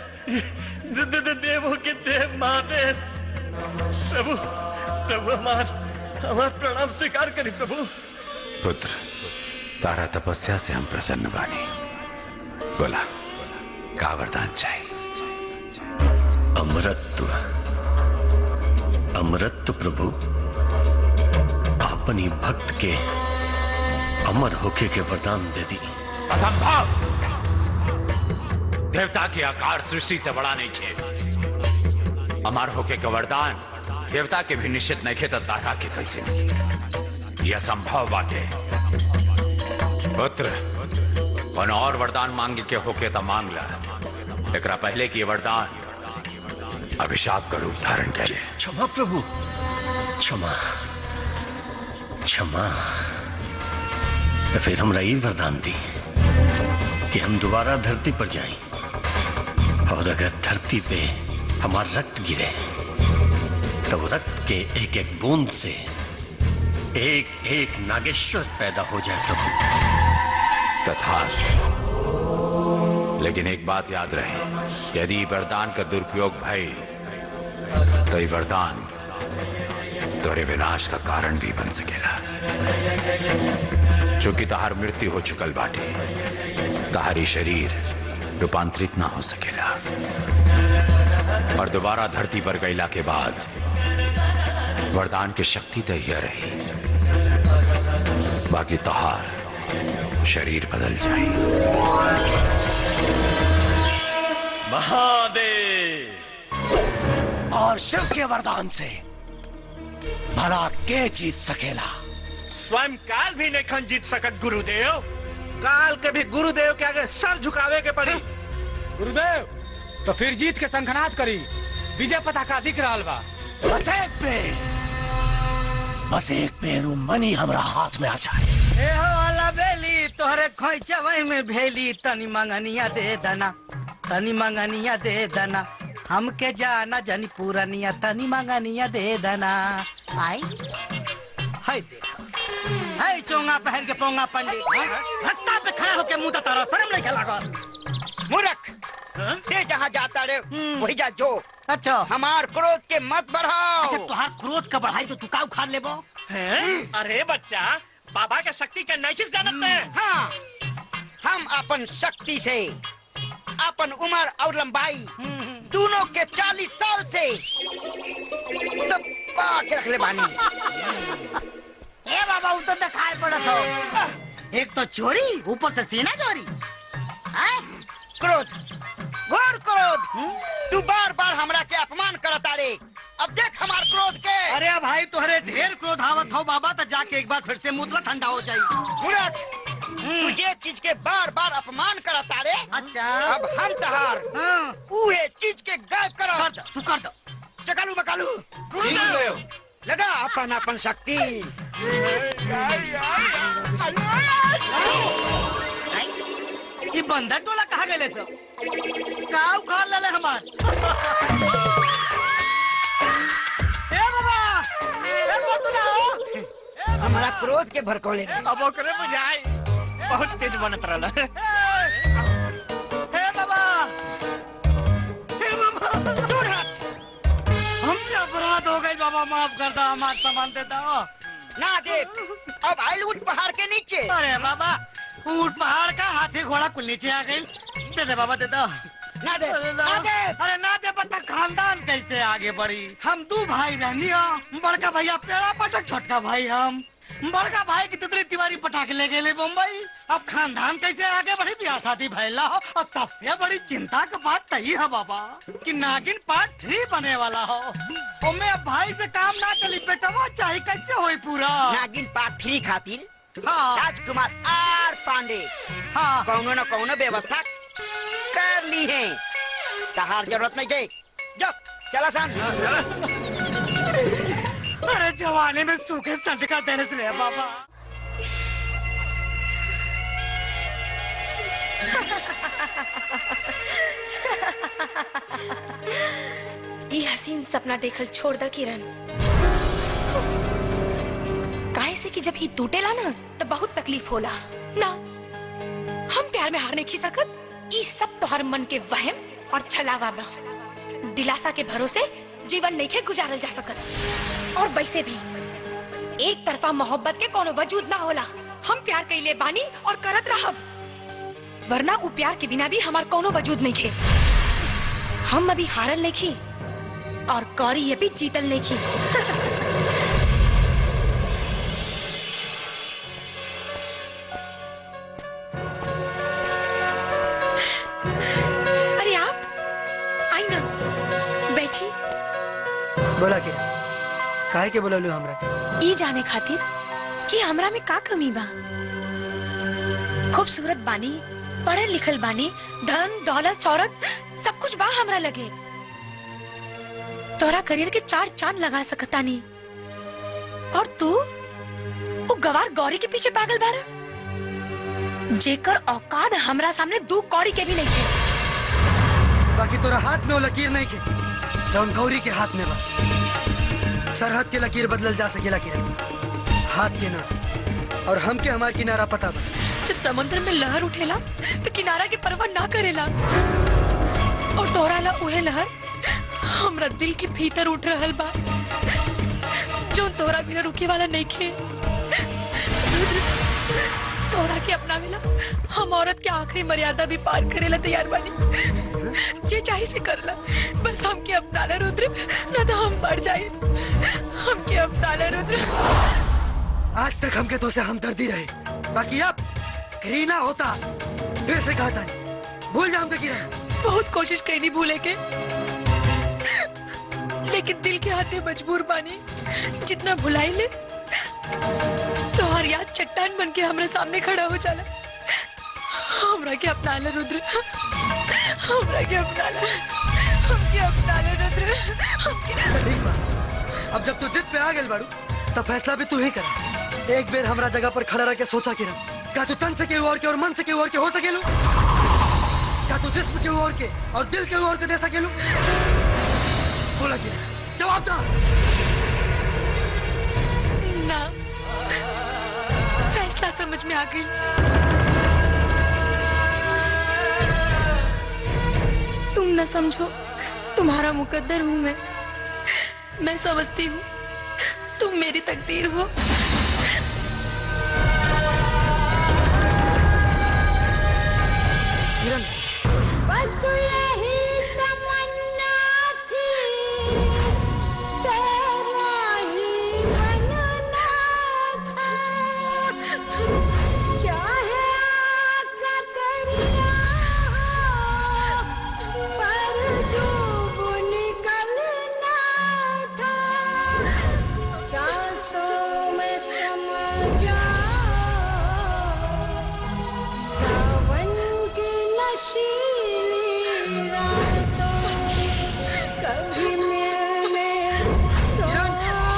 देवों के देव महादेव प्रभु प्रभु हमार प्रणाम स्वीकार करी प्रभु। पुत्र तारा तपस्या से हम प्रसन्न बानी। बोला का वरदान चाहिए? अमरत्व अमरत्व प्रभु अपनी भक्त के अमर होके के वरदान दे दी। असंभव! देवता के आकार सृष्टि से बड़ा नहीं खे। अमर होके का वरदान देवता के भी निश्चित नहीं खे तो तारा के कैसे नहीं? यह असंभव बात है। पुत्र कौन और वरदान मांगे के होके तो मांग ला। एकरा पहले की वरदान अभिशाप का रूप धारण करे। क्षमा प्रभु क्षमा क्षमा। तो फिर हमरा ये वरदान दी कि हम दोबारा धरती पर जाएं और अगर धरती पे हमारा रक्त गिरे तो रक्त के एक एक बूंद से एक एक नागेश्वर पैदा हो जाए प्रभु। तथास्तु। लेकिन एक बात याद रहे, यदि वरदान का दुरुपयोग भई तो ये वरदान तोरे विनाश का कारण भी बन सकेला। चूंकि तहार मृत्यु हो चुकल बाटे, तहारी शरीर रूपांतरित ना हो सकेला और दोबारा धरती पर गईला के बाद वरदान की शक्ति तो यह रही, बाकी तहार शरीर बदल जाए। महादेव और शिव के वरदान से भला के जीत सकेला? स्वयं काल भी नहीं खन जीत सकत गुरुदेव। काल के भी गुरुदेव के आगे सर झुकावे के पड़ी। गुरुदेव तो फिर जीत के संखनाद करी। विजय पताका दिख रहा बा। बस एक पेरू मनी हमरा हाथ में आ जाए। ए हो वाला बेली तोहरे खोइचा वही में भेली। तनी मंगनिया दे दना तनी मंगनिया दे दना। हमके जाना जानी पूरनिया तनी मंगनिया दे दना। आई हाय देखा हाय चोंगा पहन के पोंगा पंडित रास्ता पे खड़ा होके मुंह तारा शर्म नहीं लागल। मूर्ख ते जहाँ जाता रे वही जा जो। अच्छा हमार क्रोध के मत बढ़ाओ। अच्छा तुहार क्रोध का बढ़ाई तो तू का उखाड़ लेबो? अरे बच्चा बाबा के शक्ति के नहीं जानत में। हाँ हम अपन शक्ति से अपन उम्र और लंबाई दोनों के 40 साल से दबा के रख ले बानी। ए बाबा उतर दिखाई पड़त हो। एक तो चोरी ऊपर से सीना चोरी। क्रोध घोर क्रोध। तू बार बार हमरा के अपमान करता रे। अब देख हमार क्रोध के। अरे भाई तुहरे ढेर क्रोध आवत हो बाबा तो जाके एक बार फिर से मुतला ठंडा हो जाई। तुझे चीज के बार बार अपमान करता रे। अच्छा अब हम तहार उहे चीज के गायब करो। कर दो तू कर दो। चकालू बकालू लगा अपन अपन शक्ति। ये बंदर टोला कहाँ गए सब? का उखाड़ ले हमार। ए बाबा ए बोतला हो। हमारा क्रोध के भड़कौले। अब ओकरे बुझाई बहुत तेज बनत रहला। हे बाबा हे बाबा दूर हट। हमसे अपराध हो गई बाबा माफ कर दो। हमारा सामान दे दो। ना दे अब आइल ऊंट पहाड़ के नीचे। अरे बाबा ऊंट पहाड़ का हाथी घोड़ा कुल नीचे आ गई। दे दे बाबा दे दो। ना दे अरे ना दे पता खानदान कैसे आगे बढ़ी। हम दो भाई रहनी हो। बड़का भैया पेड़ा पटक छोटका भाई हम। बड़का भाई की तितली तिवारी पटाखे ले गए मुंबई। अब खानदान कैसे आगे बढ़ी ब्याह शादी भैला हो। और सबसे बड़ी चिंता का बात तही है बाबा कि नागिन पार्ट 3 बने वाला हो। मैं अब भाई से काम ना चली बेटवा चाहे कैसे होई पूरा। नागिन पार्ट 3 खातिर हाँ राजकुमार आर पांडे हाँ कौनो न कौनो व्यवस्था कर ली है। तहार जरूरत नहीं है। जब चला सान। अरे जवानी में सूखे संट का दर्द ले बाबा। ये हसीन सपना देखल छोड़ द किरण। काहे से कि जब ई टूटेला ना तो बहुत तकलीफ होला ना। हम प्यार में हार नहीं खी सकत। ई सब तोहर मन के वहम और छलावा बा। दिलासा के भरोसे जीवन नहीं के गुजारल जा सकत। और वैसे भी एक तरफा मोहब्बत के कोनो वजूद ना होला। हम प्यार कइले बानी और करत रहब, वरना उ प्यार के बिना भी हमार कोनो वजूद नहीं खे। हम अभी हारल नहीं खी और गौरी ये भी जीतल नहीं खी। अरे आप आई ना, बैठी। बोला के काहे के बोललू हमरा के? ई जाने खातिर कि हमरा में का कमी बा। खूबसूरत बानी, पढ़ल लिखल बानी, धन दौलत शौहरत सब कुछ बा हमरा लगे। तोरा करियर के 4 चांद लगा सकता नहीं। और तू वो गवार गौरी के पीछे पागल बाड़ा, जेकर औकात हमरा सामने 2 कौड़ी के भी नहीं थे। बाकी तोरा हाथ में वो लकीर नहीं के जौन गौरी के हाथ में बा। सरहद के लकीर बदलल जा सकेला किरण, हाथ के ना। और हमके हमार किनारा पता बा। जब समुद्र में लहर उठेला तो किनारा के परवाह ना करेला। और तोरा ला उहे लहर हमरा दिल के भीतर उठ रहल बा, जो तोरा बिना रुके वाला नहीं खे। तोरा के अपना मिला हम औरत के आखिरी मर्यादा भी पार करेला तैयार बानी। जे चाहे से करला, बस हमके अपना ला रुद्र, ना तो हम मर जाए। हमके अपना ला रुद्र। आज तक हमके तो से हमदर्दी रहे, बाकी अब घृणा होता। फिर से कहता नहीं, भूल जा हमके किरण। बहुत कोशिश करी नहीं भूले के, लेकिन दिल के हाथे मजबूर बानी। जितना भुलाई ले तो हर याद चट्टान बन के हमारे सामने खड़ा हो जाला। हमरा के अपना ले रुद्र, हमरा के अपना ले, हमके अपना ले रुद्र, हमके। ठीक बा, अब जब तू जिद पे आ गेल बाड़ू तब फैसला भी तू ही कर। एक बेर हमरा जगह पर खड़ा रह के सोचा किरण, क्या तू तन से केहू और के और मन से केहू और के हो सकेलू? क्या तू जिस्म केहू और के और दिल केहू और के दे सकेलू? बोला किरण, जवाब दा। ना, फैसला समझ में आ गई। तुम न समझो, तुम्हारा मुकद्दर हूँ मैं समझती हूँ तुम मेरी तकदीर हो। किरण, बस यही तमन्ना थी, तेरा ही बनना था। चाहे आका दरिया हो, पर डूब निकलना था। सांसों में समा जाओ, सावन की नशीली रातों, कभी मिलने तो आओ।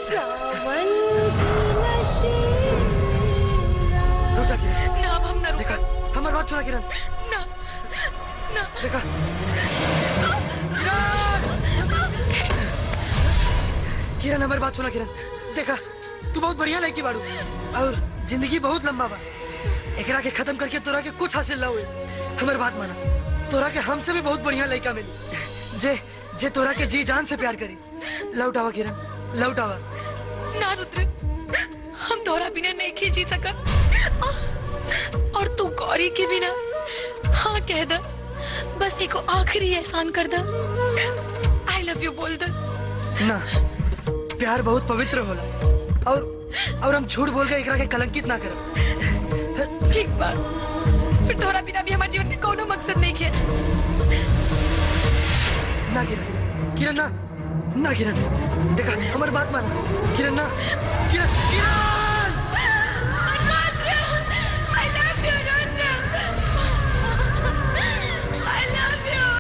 सावन की नशीली रुक जा किरण। ना, अब हम ना रुका। हमारी बात सुना किरण। ना, ना। देखा किरण, हमारी बात सुना किरण। देखा, तू बहुत बढ़िया लड़की बाड़ू और जिंदगी बहुत लंबा बा। एकरा के खत्म करके तोरा के कुछ हासिल ना हुए। हमारी बात माना, तोरा के हमसे भी बहुत बढ़िया लड़का मिली जे तोरा के जी जान से प्यार करी। लौटावा किरण, लौटावा। ना रुद्र, हम तोरा बिना नहीं खींची सकत। और तू गौरी के बिना हाँ कह द, बस एको आखिरी एहसान कर द। आई लव यू बोल द। ना, प्यार बहुत पवित्र होला और हम झूठ बोल के एकरा के कलंकित ना करब। ठीक बा, फिर तोरा बिना भी हमारे जीवन के कोनो मकसद नहीं है। ना किरण, किरण ना, ना किरण। देखा, हमारी बात माना किरण। ना किरण, किरण।